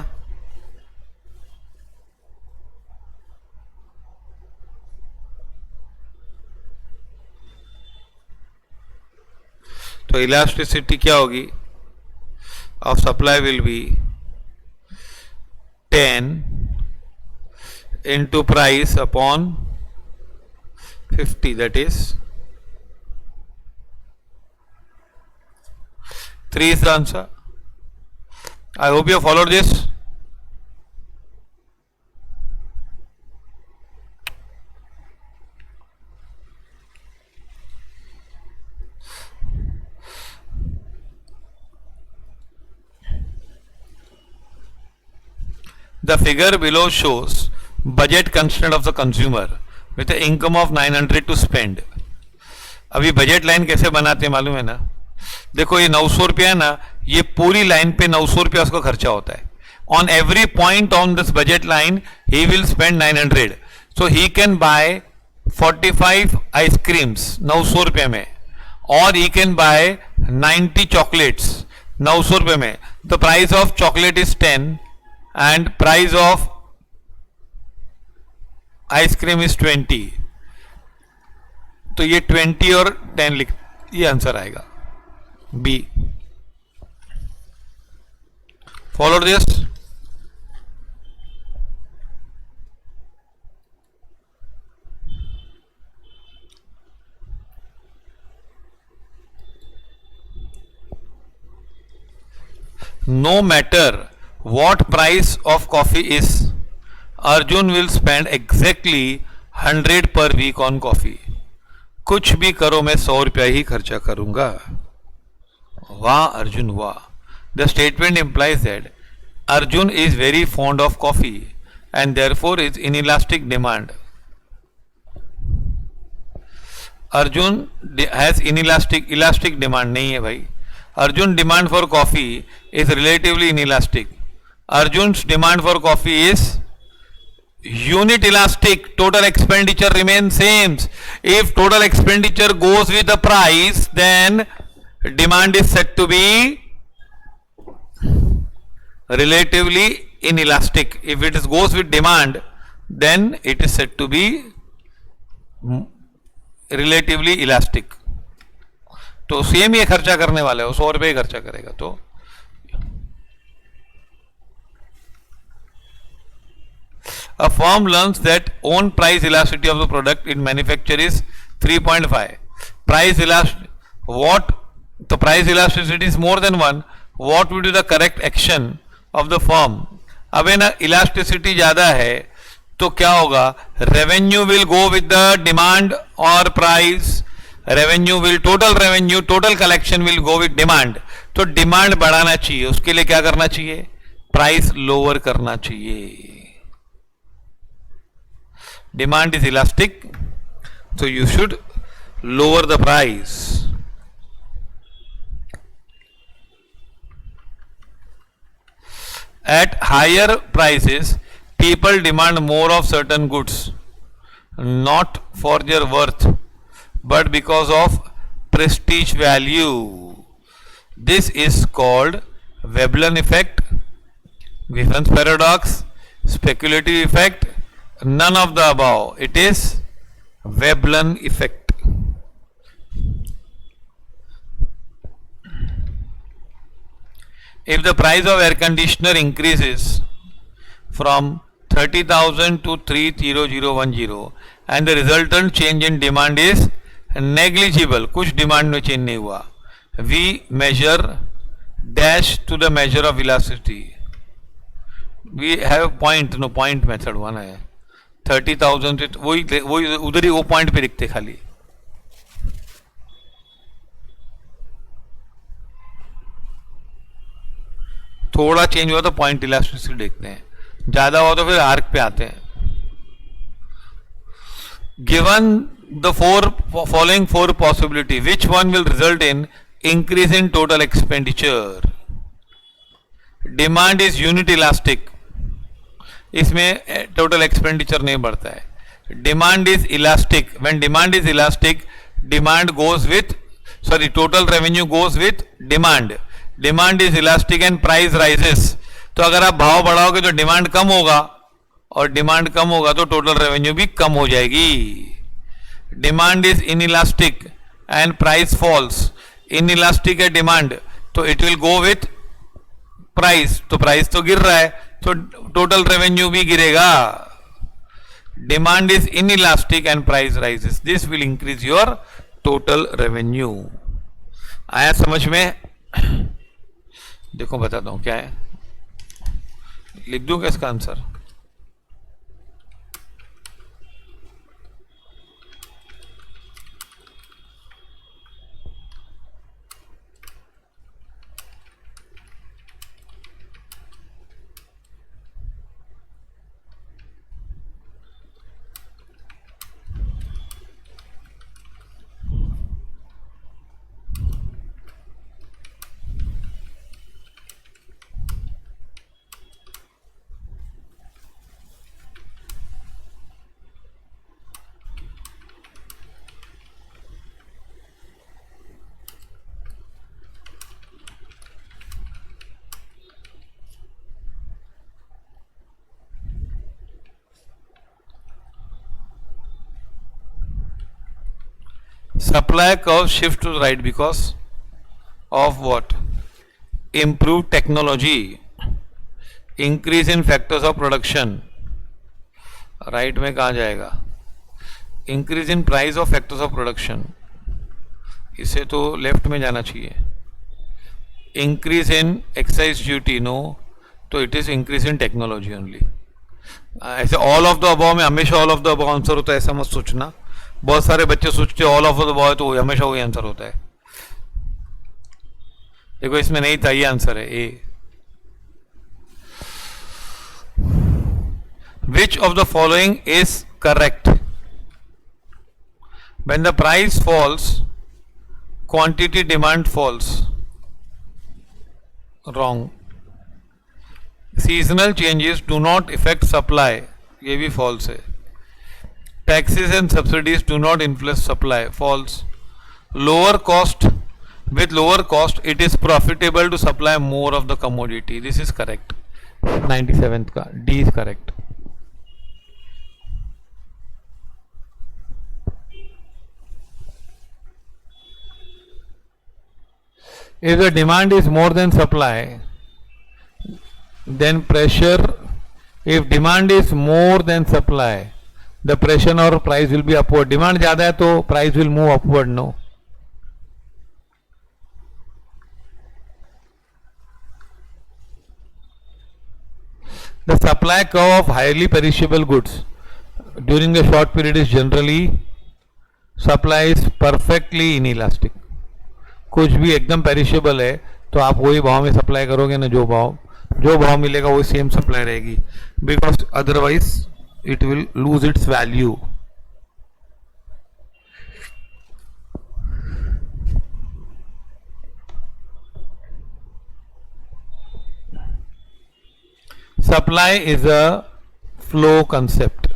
तो इलास्टिसिटी क्या होगी of supply will be 10 into price upon 50, that is 3 is the answer. I hope you have followed this. The figure below shows budget constraint of the consumer with an income of 900 to spend. अभी budget line कैसे बनाते हैं मालूम है ना? देखो ये 900 रुपया है ना, ये पूरी लाइन पे 900 रुपया उसका खर्चा होता है. On every point on this budget line he will spend 900. So he can buy 45 ice creams 900 रुपये में, और he can buy 90 chocolates 900 रुपये में. The price of chocolate is 10 and price of ice cream is 20. तो ये 20 और 10 लिख, ये आंसर आएगा B. Follow this. No matter what price of coffee is, Arjun will spend exactly 100 per week on coffee. कुछ भी करो मैं 100 रुपया ही खर्चा करूंगा. वाह अर्जुन वाह. The statement implies that Arjun is very fond of coffee and therefore is inelastic demand. Arjun has elastic demand नहीं है भाई. Arjun demand for coffee is relatively inelastic. Arjun's demand for coffee is unit elastic. Total expenditure remains same. If total expenditure goes with the price, then demand is said to be relatively inelastic. If it goes with demand, then it is said to be relatively elastic. तो same ये खर्चा करने वाले हो, 100 रुपये खर्चा करेगा. तो a firm learns that own price elasticity of the product in manufacture is 3.5. Price elasticity, what the price elasticity is more than 1, what would be the correct action of the firm? अब है ना elasticity ज़्यादा है तो क्या होगा? Revenue will go with the demand or price. Revenue will, total revenue, total collection will go with demand. तो demand बढ़ाना चाहिए, उसके लिए क्या करना चाहिए? प्राइस लोअर करना चाहिए. Demand is elastic, so you should lower the price. At higher prices, people demand more of certain goods, not for their worth, but because of prestige value. This is called Veblen effect, Griffin's paradox, speculative effect, none of the above. It is Veblen effect. If the price of air conditioner increases from 30,000 to 30010 and the resultant change in demand is negligible, कुछ demand में change नहीं हुआ, we measure dash to the measure of elasticity. We have point, no point method one है. 30,000 वही उधर ही वो point पे लिखते खाली. थोड़ा चेंज हुआ तो पॉइंट इलास्टिसिटी देखते हैं, ज्यादा हुआ तो फिर आर्क पे आते हैं. Given the following four possibility, which one will result in increase in total expenditure? Demand is unit elastic, इसमें total expenditure नहीं बढ़ता है. Demand is elastic. When demand is elastic, demand goes with, sorry, total revenue goes with demand. Demand is elastic and price rises. तो अगर आप भाव बढ़ाओगे तो demand कम होगा, और डिमांड कम होगा तो टोटल रेवेन्यू भी कम हो जाएगी. Demand is inelastic and price falls. Inelastic है डिमांड तो it will go with price, तो प्राइस तो गिर रहा है तो टोटल रेवेन्यू भी गिरेगा. Demand is inelastic and price rises. This will increase your total revenue. आया समझ में? देखो बताता हूं क्या है, लिख दूं क्या इसका answer? Supply curve shift to the right because of what? Improved technology, increase in factors of production. Right में कहा जाएगा? Increase in price of factors of production, इसे तो लेफ्ट में जाना चाहिए. Increase in excise duty, no, तो it is increase in technology only. ऐसे ऑल ऑफ द अबव में हमेशा all of the above answer होता है, ऐसा मत सोचना. बहुत सारे बच्चे सोचते हैं ऑल ऑफ द अबव तो हमेशा वही आंसर होता है. देखो इसमें नहीं था, ये आंसर है ए. Which of the following is correct? When the price falls, quantity demand falls. Wrong. Seasonal changes do not affect supply. ये भी false है. Taxes and subsidies do not influence supply. False. Lower cost, with lower cost, it is profitable to supply more of the commodity. This is correct. 97th का D is correct. If the demand is more than supply, then pressure, if demand is more than supply, the pressure or price will be upward. Demand ज़्यादा है तो price will move upward, no? The supply curve of highly perishable goods during the short period is generally, supply is perfectly inelastic. कुछ भी एकदम perishable है तो आप वही भाव में सप्लाई करोगे ना, जो भाव मिलेगा वही सेम सप्लाई रहेगी, because otherwise it will lose its value. Supply is a flow concept.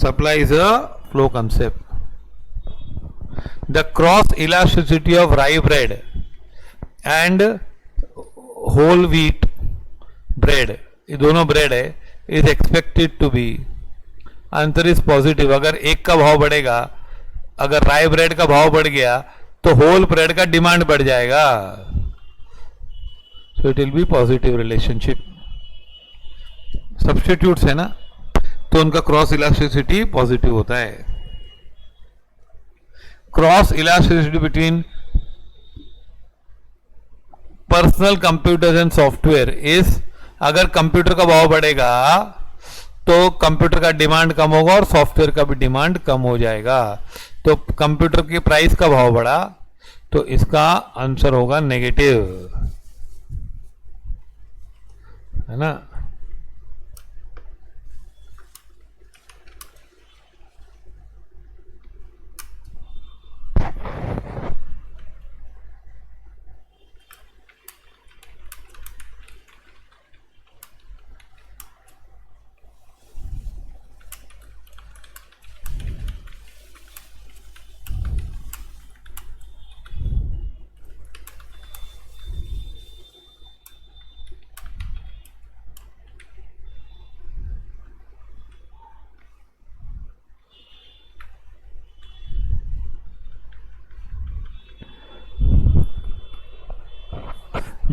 Supply is a flow concept. The cross elasticity of rye bread and whole wheat bread, ये दोनों ब्रेड है, is expected to be, answer is positive. अगर एक का भाव बढ़ेगा, अगर राय bread का भाव बढ़ गया तो होल ब्रेड का डिमांड बढ़ जाएगा. So it will B positive relationship. Substitutes है ना, तो उनका क्रॉस इलास्टिसिटी पॉजिटिव होता है. Cross elasticity between personal computers and software is, अगर कंप्यूटर का भाव बढ़ेगा तो कंप्यूटर का डिमांड कम होगा और सॉफ्टवेयर का भी डिमांड कम हो जाएगा. तो कंप्यूटर की प्राइस का भाव बढ़ा तो इसका आंसर होगा नेगेटिव, है ना.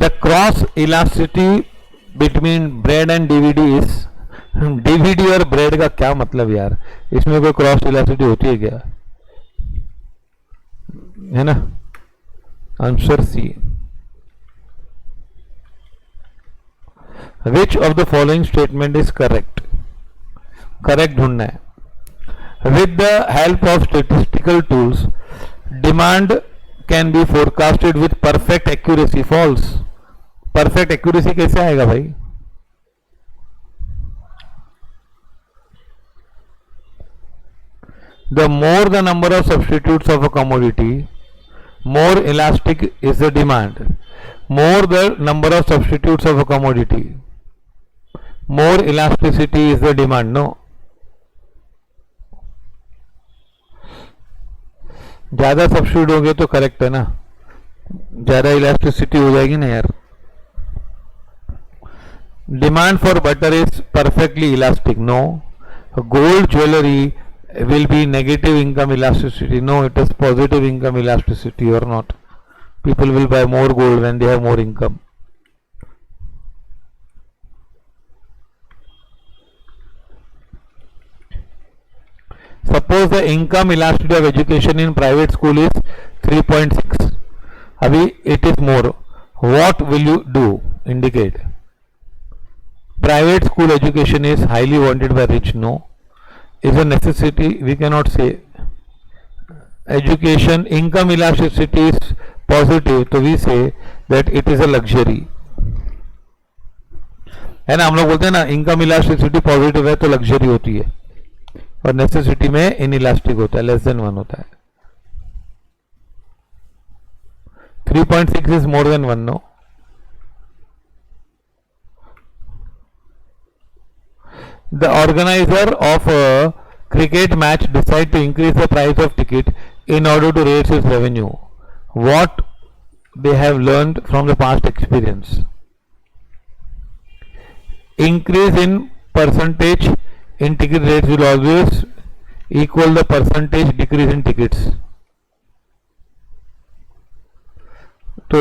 The cross elasticity between bread and DVD is DVD और ब्रेड का क्या मतलब यार, इसमें कोई क्रॉस इलास्टिसिटी होती है क्या, है ना? Answer C. Which of the following statement is correct? Correct ढूंढना है। With the help of statistical tools demand can be forecasted with perfect accuracy. False. Perfect accuracy कैसे आएगा भाई? The more the number of substitutes of a commodity, more elastic is the demand. More the number of substitutes of a commodity, more elasticity is the demand. No. ज्यादा substitute हो गए तो correct है ना, ज्यादा इलास्टिसिटी हो जाएगी ना यार। Demand for butter is perfectly elastic. No. Gold jewellery will be negative income elasticity. No, it is positive income elasticity or not. People will buy more gold when they have more income. Suppose the income elasticity of education in private school is 3.6. Abhi it is more. What will you do? Indicate. Private school education is highly wanted by rich. No. Is a necessity? We cannot say. Education income elasticity is positive, तो we say that it is a luxury. है ना, हम लोग बोलते हैं ना income elasticity positive है तो लग्जरी होती है, और नेसेसिटी में इनइलास्टिक होता है, लेस देन 1 होता है। 3.6 is more than 1. No. The organizer of a cricket match decide to increase the price of ticket in order to raise its revenue. What they have learned from the past experience? Increase in percentage in ticket rates will always equal the percentage decrease in tickets. तो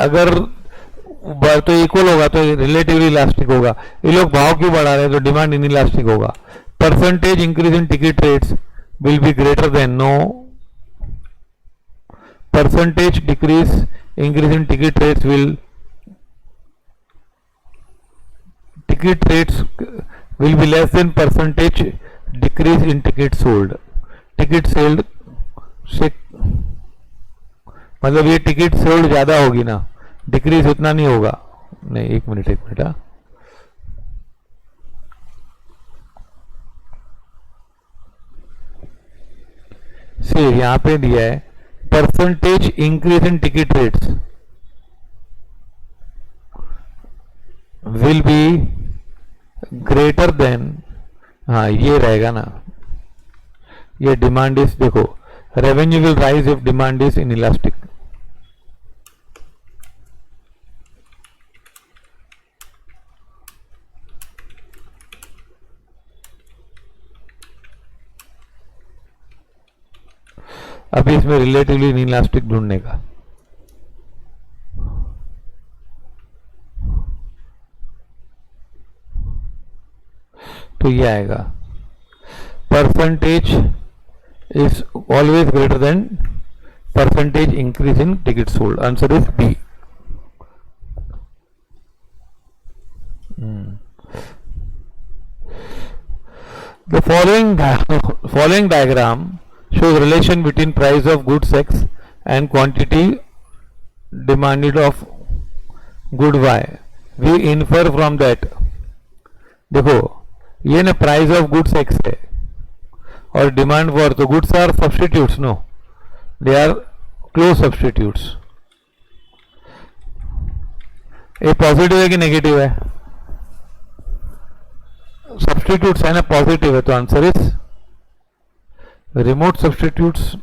अगर तो equal होगा तो relatively elastic होगा। ये लोग भाव क्यों बढ़ा रहे हैं? तो डिमांड इन इलास्टिक होगा। Percentage increase in ticket rates will be greater than. No. Percentage decrease increase in ticket rates will be less than percentage decrease in ticket sold. Ticket sold से मतलब ये टिकट सोल्ड ज्यादा होगी ना, decrease उतना नहीं होगा। नहीं, एक मिनट से यहां पे दिया है percentage increase in ticket rates will be greater than, हाँ ये रहेगा ना, ये डिमांड इज, देखो revenue will rise if demand is inelastic. अभी इसमें रिलेटिवली इनइलास्टिक ढूंढने का, तो ये आएगा percentage is always greater than percentage increase in ticket sold. Answer is B. The following diagram shows relation between price of goods X and quantity demanded of good Y. We infer from that, देखो ये ना price of goods X है और demand for, तो goods are substitutes, no they are close substitutes. ये positive है कि negative है? सब्स्टिट्यूट्स है ना, पॉजिटिव है, तो answer is remote substitutes.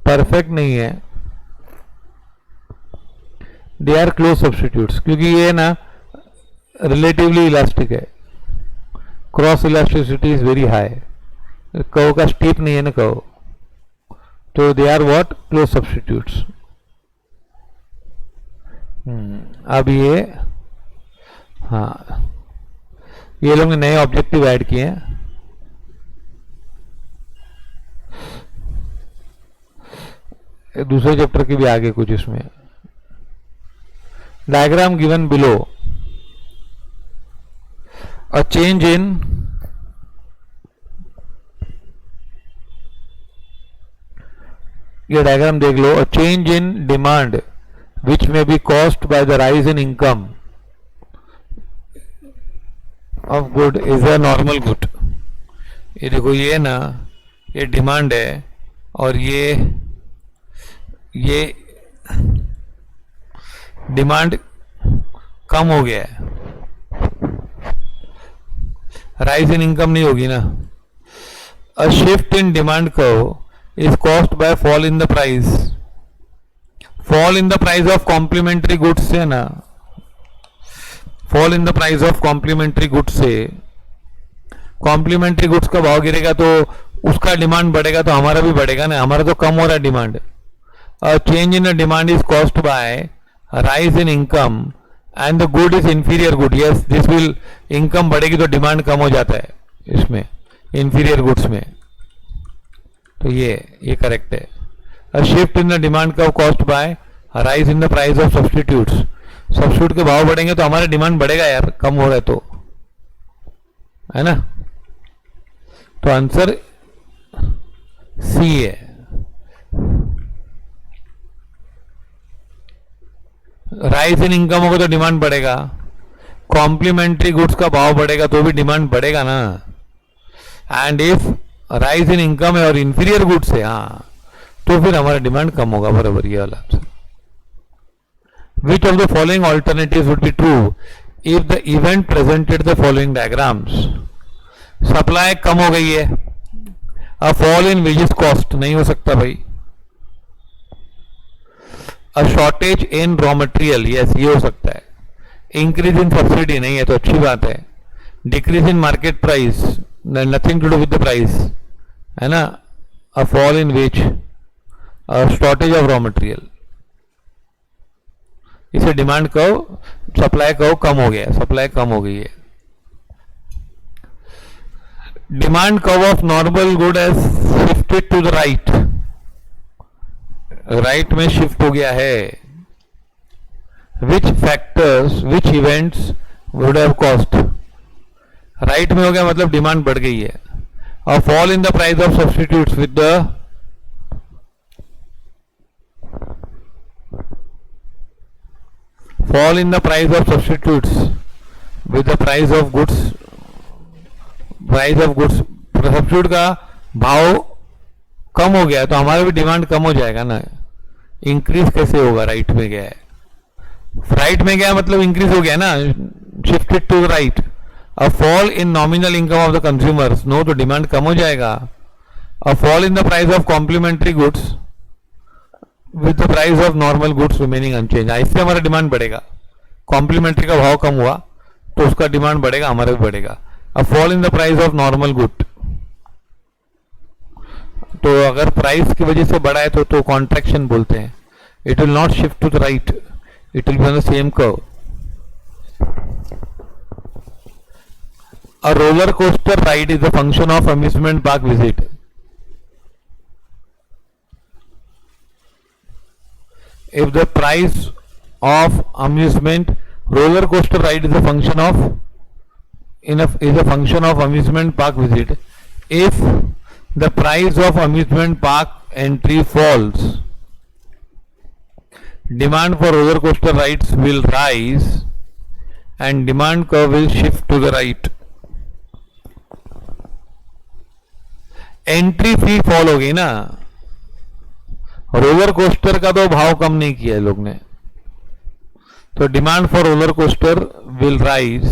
Perfect नहीं है, दे आर क्लोज सब्स्टिट्यूट्स, क्योंकि ये ना रिलेटिवली इलास्टिक है, cross elasticity is very high, curve का स्टीप नहीं है ना कर्व, तो they are what, close substitutes. अब ये, हाँ, ये लोग ने नए ऑब्जेक्टिव ऐड किए हैं। दूसरे चैप्टर के भी आगे कुछ इसमें diagram given below, a change in ये डायग्राम देख लो, a change in demand which may be caused by the rise in income of good is a normal good। ये देखो, ये ना, ये डिमांड है और ये डिमांड कम हो गया है, राइज इन इनकम नहीं होगी ना। A shift in demand curve is caused by fall in the price, fall in the price of complementary goods से ना, fall in the price of complementary goods से, कॉम्प्लीमेंट्री गुड्स का भाव गिरेगा तो उसका डिमांड बढ़ेगा, तो हमारा भी बढ़ेगा ना, हमारा तो कम हो रहा है demand. Change in the demand is caused bye rise in income and the good is inferior good, yes this will, income बढ़ेगी तो डिमांड कम हो जाता है इसमें, इंफीरियर गुड्स में, तो ये करेक्ट है। A shift in the demand curve caused by a rise in the price of substitutes, substitute के भाव बढ़ेंगे तो हमारा डिमांड बढ़ेगा यार, कम हो रहा है तो, है ना। तो आंसर सी है। राइज इन इनकम होगा तो डिमांड बढ़ेगा, कॉम्प्लीमेंट्री गुड्स का भाव बढ़ेगा तो भी डिमांड बढ़ेगा ना। And if rise in income है और इंफीरियर गुड्स है, हाँ, तो फिर हमारा डिमांड कम होगा, बराबर ये वाला। Which of the following alternatives would be true if the event presented the following diagrams. Supply कम हो गई है, a fall in wages cost नहीं हो सकता भाई। A shortage in raw material, yes ये हो सकता है। इंक्रीज इन सब्सिडी नहीं है, तो अच्छी बात है। Decrease in market price, nothing to do with the price, है ना। A fall in wage, shortage of raw material, इसे डिमांड कर्व, सप्लाई कर्व कम हो गया, सप्लाई कम हो गई है। Demand curve of normal good has shifted to the right, right में शिफ्ट हो गया है। Which factors, which events would have cost, right में हो गया मतलब डिमांड बढ़ गई है। और fall in the price of substitutes with the, fall in the price of substitutes with the price of goods, substitute का भाव कम हो गया तो हमारा भी डिमांड कम हो जाएगा ना। इंक्रीज कैसे होगा, राइट में गया है, राइट में गया मतलब इंक्रीज हो गया ना, shifted to the right. A fall in nominal income of the consumers, no, तो डिमांड कम हो जाएगा। A fall in the price of complementary goods with the price of normal goods remaining unchanged, इससे हमारा demand बढ़ेगा। Complementary का भाव कम हुआ तो उसका डिमांड बढ़ेगा, हमारा भी बढ़ेगा। अब fall in the price of normal good, तो अगर प्राइस की वजह से बढ़ा है तो कॉन्ट्रैक्शन बोलते हैं। It will not shift to the right, it will be on the same curve. A roller coaster ride is the function of amusement park visit. If the price of amusement, roller coaster ride is a function of, is a function of amusement park visit. If the price of amusement park entry falls, demand for roller coaster rides will rise and demand curve will shift to the right. Entry fee fall हो गई ना, roller coaster का तो भाव कम नहीं किया है लोग ने, तो demand for roller coaster will rise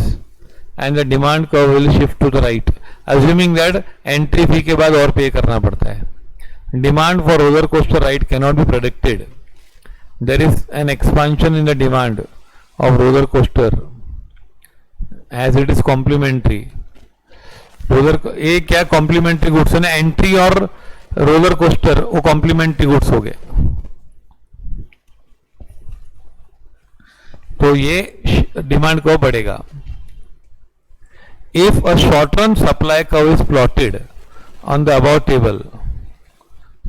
and the demand curve will shift to the right, assuming that entry fee के बाद और पे करना पड़ता है। Demand for roller coaster ride can not be predicted, there is an expansion in the demand of roller coaster as it is complementary, roller a क्या complementary goods है ना, entry और रोलर कोस्टर वो complementary goods हो गए. तो ये demand को बढ़ेगा. If a short run supply curve is plotted on the above table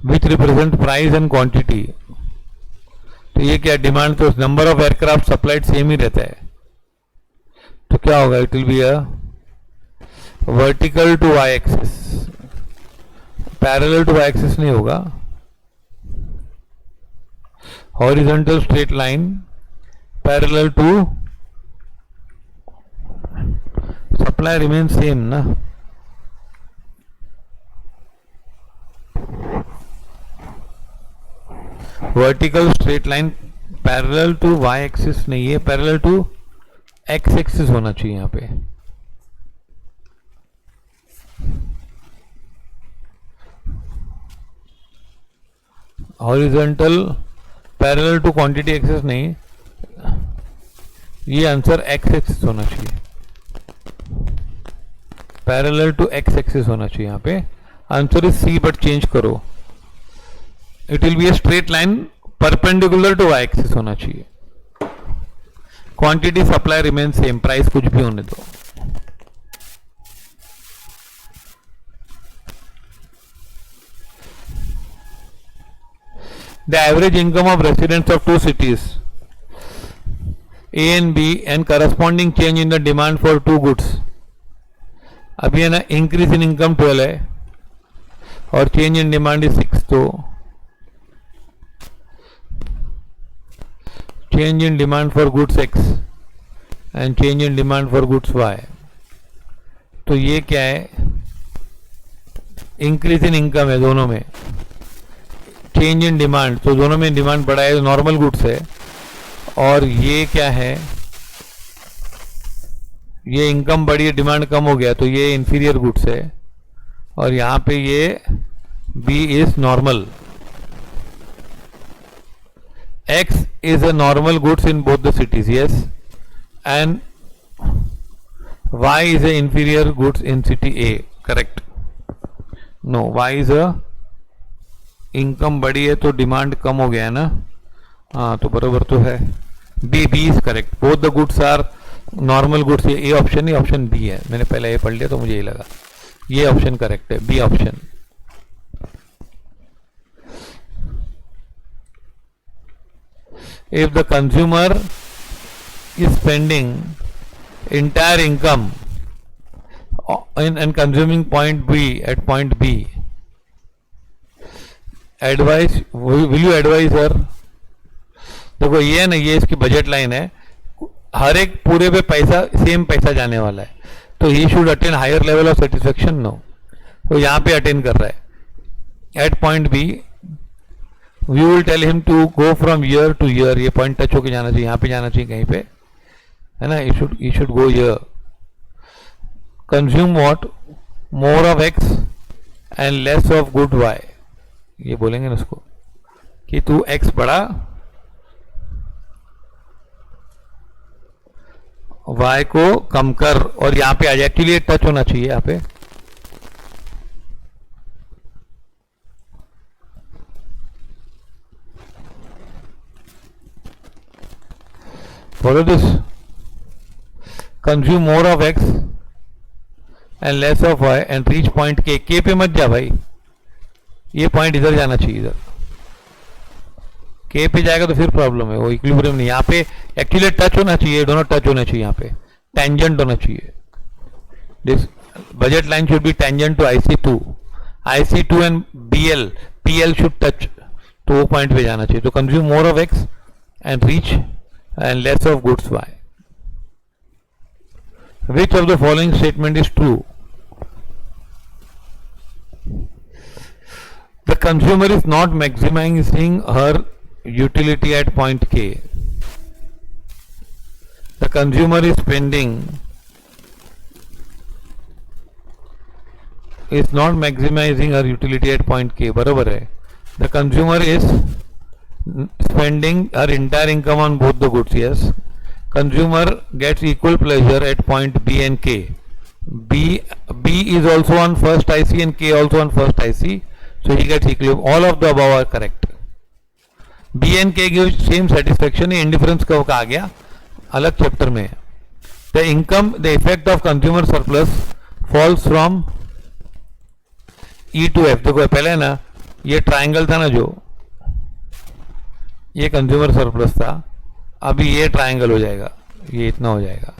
which represent price and quantity, तो ये क्या डिमांड, तो number of aircraft supplied same ही रहता है. तो क्या होगा, it will be a vertical to Y axis, parallel to Y axis नहीं होगा, horizontal straight line parallel to supply remain same ना. Vertical straight line parallel to Y axis नहीं है, पैरेलल टू एक्स एक्सिस होना चाहिए यहां पे. Horizontal parallel to quantity axis नहीं, ये आंसर एक्स एक्सिस होना चाहिए, पैरेलल टू एक्स एक्सिस होना चाहिए यहां पे. Answer is C, but change करो, it will be a straight line perpendicular to Y axis होना चाहिए. Quantity supply remain same, price कुछ भी होने दो. The average income of residents of two cities A and B and corresponding change in the demand for two goods. अभी है ना, increase इन income 12 है और चेंज इन डिमांड इज 6, तो change in demand for goods X and change in demand for goods Y. तो ये क्या है, इंक्रीज इन इनकम है दोनों में, चेंज इन डिमांड, तो दोनों में डिमांड बढ़ा है, नॉर्मल गुड्स है. और ये क्या है, ये इनकम बढ़ी है, डिमांड कम हो गया, तो ये इंफीरियर गुड्स है. और यहां पे ये B is normal. X is a normal goods in both the cities, yes, and Y is a inferior goods in city A, correct. No, Y is a, income बढ़ी है तो डिमांड कम हो गया है ना, हाँ, तो बराबर तो है. B is correct, both the goods are normal goods. ये ऑप्शन नहीं, ऑप्शन बी है, मैंने पहले ये पढ़ लिया तो मुझे ये लगा, ये ऑप्शन करेक्ट है, B option. If the consumer is spending entire income in consuming point B at point B, advice, will you advise her? देखो ये है ना, ये इसकी बजट लाइन है, हर एक पूरे पे पैसा सेम पैसा जाने वाला है, तो he should attain higher level of satisfaction. No, तो यहाँ पे अटेन कर रहा है at point B. We will tell him to go from year to year, ये पॉइंट टच होके जाना चाहिए, यहाँ पे जाना चाहिए कहीं पे, है ना. you should go here. Consume what? More of X and less of good Y. ये बोलेंगे ना उसको कि तू X बढ़ा, Y को कम कर, और यहाँ पे आ जाए. एक्चुअली टच होना चाहिए यहाँ पे. Follow this. Consume more of X and less of Y and reach point K. K पे मत जा भाई, ये पॉइंट इधर जाना चाहिए, इधर. K पे जाएगा तो फिर प्रॉब्लम है, वो इक्विलिब्रियम नहीं. यहाँ पे एक्चुअली टच होना चाहिए, दोनों टच होना चाहिए, यहाँ पे टेंजेंट होना चाहिए. This budget line should be tangent to IC2. IC2 and BL, PL should touch, तो वो पॉइंट पे जाना चाहिए. तो consume more of X and reach and less of goods Y. Which of the following statement is true? The consumer is not maximizing her utility at point K. The consumer is not maximizing her utility at point K. बराबर है. The consumer is spending her entire income on both the goods. Yes. Consumer gets equal pleasure at point B and K. B is also on first IC and K also on first IC, so he gets equilibrium. All of the above are correct. B and K give same satisfaction. ये indifference curve का आ गया, अलग chapter में. The income, the effect of consumer surplus falls from E to F. देखो पहले ना ये triangle था ना, जो ये कंज्यूमर सरप्लस था, अभी ये ट्राइंगल हो जाएगा, ये इतना हो जाएगा.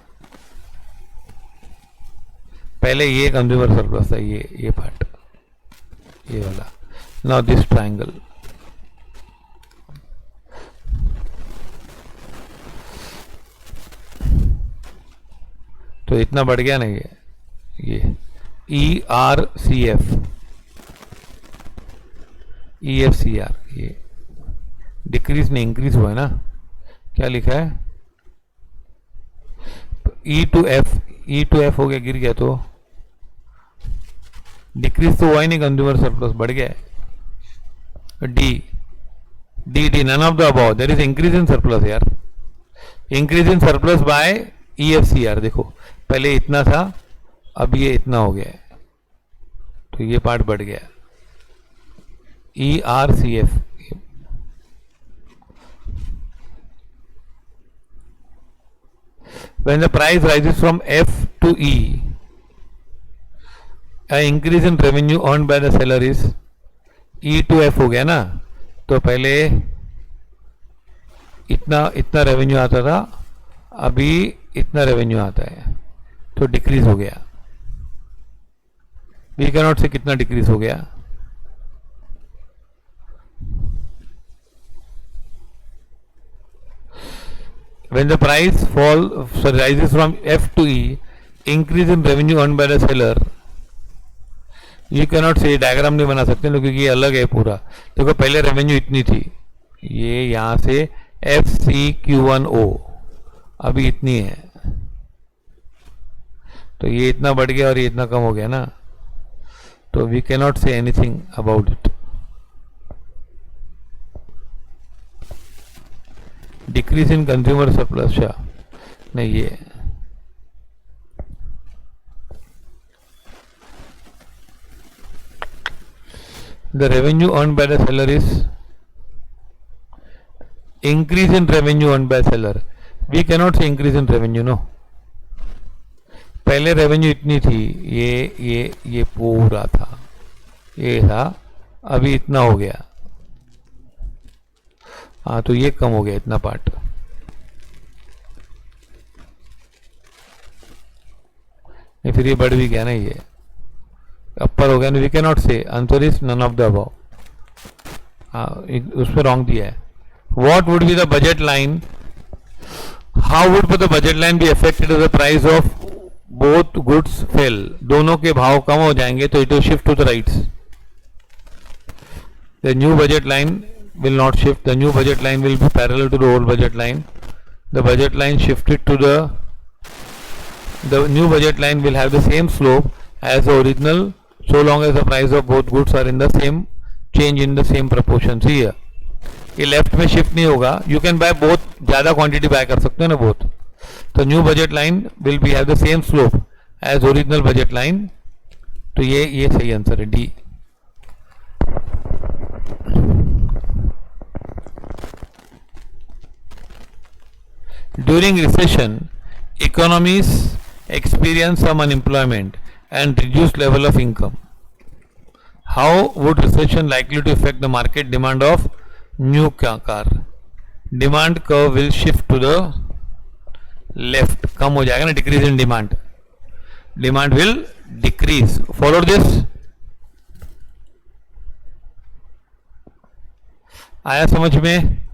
पहले ये कंज्यूमर सरप्लस था, ये पार्ट, ये वाला. Now this triangle. तो इतना बढ़ गया ना ये ERCF, EFCR, ये डिक्रीज नहीं इंक्रीज हुआ है ना. क्या लिखा है? E to F हो गया, गिर गया, तो डिक्रीज तो हुआ ही नहीं, कंज्यूमर सरप्लस बढ़ गया है. D none of the above. There is increase in surplus यार, increase in surplus by EFCR. देखो पहले इतना था, अब ये इतना हो गया है, तो ये पार्ट बढ़ गया. ERCF. When the price rises from F to E, an increase in revenue earned by the seller is E to F हो गया ना. तो पहले इतना रेवेन्यू आता था, अभी इतना रेवेन्यू आता है, तो डिक्रीज हो गया. वी कैन नॉट से कितना डिक्रीज हो गया. When the price rises from F to E, increase in revenue earned by the seller. You cannot say, diagram नहीं बना सकते क्योंकि ये अलग है पूरा. देखो पहले रेवेन्यू इतनी थी, ये यहाँ से FCQ1O, अभी इतनी है, तो ये इतना बढ़ गया और ये इतना कम हो गया ना. तो we can not say anything about it. Decrease in consumer surplus नहीं, ये the revenue earn by the seller is increase in revenue earn by seller. We can not say increase in revenue no. पहले revenue इतनी थी, ये पूरा था, ये था, अभी इतना हो गया. हाँ, तो ये कम हो गया इतना पार्ट. नहीं, फिर ये बढ़ भी गया ना, ये अपर हो गया ना. We can not say. Answer is none of the above. हाँ, उसमें रॉन्ग दिया है. What would be the budget line? How would the budget line be affected the price of both goods fell? दोनों के भाव कम हो जाएंगे तो it will shift to the rights. The new budget line will not shift. The new budget line will be parallel to the old budget line. The budget line shifted to the new budget line will have the same slope as the original, so long as the price of both goods are in the same change in the same proportion. See here, ये left में shift नहीं होगा. You can buy both, ज़्यादा quantity buy कर सकते हो ना both. तो new budget line will be have the same slope as original budget line. तो ये सही आंसर है, D. During recession, economies experience some unemployment and reduced level of income. How would recession likely to affect the market demand of new car? Demand curve will shift to the left. कम हो जाएगा ना, decrease in demand. Demand will decrease. Follow this. आया समझ में?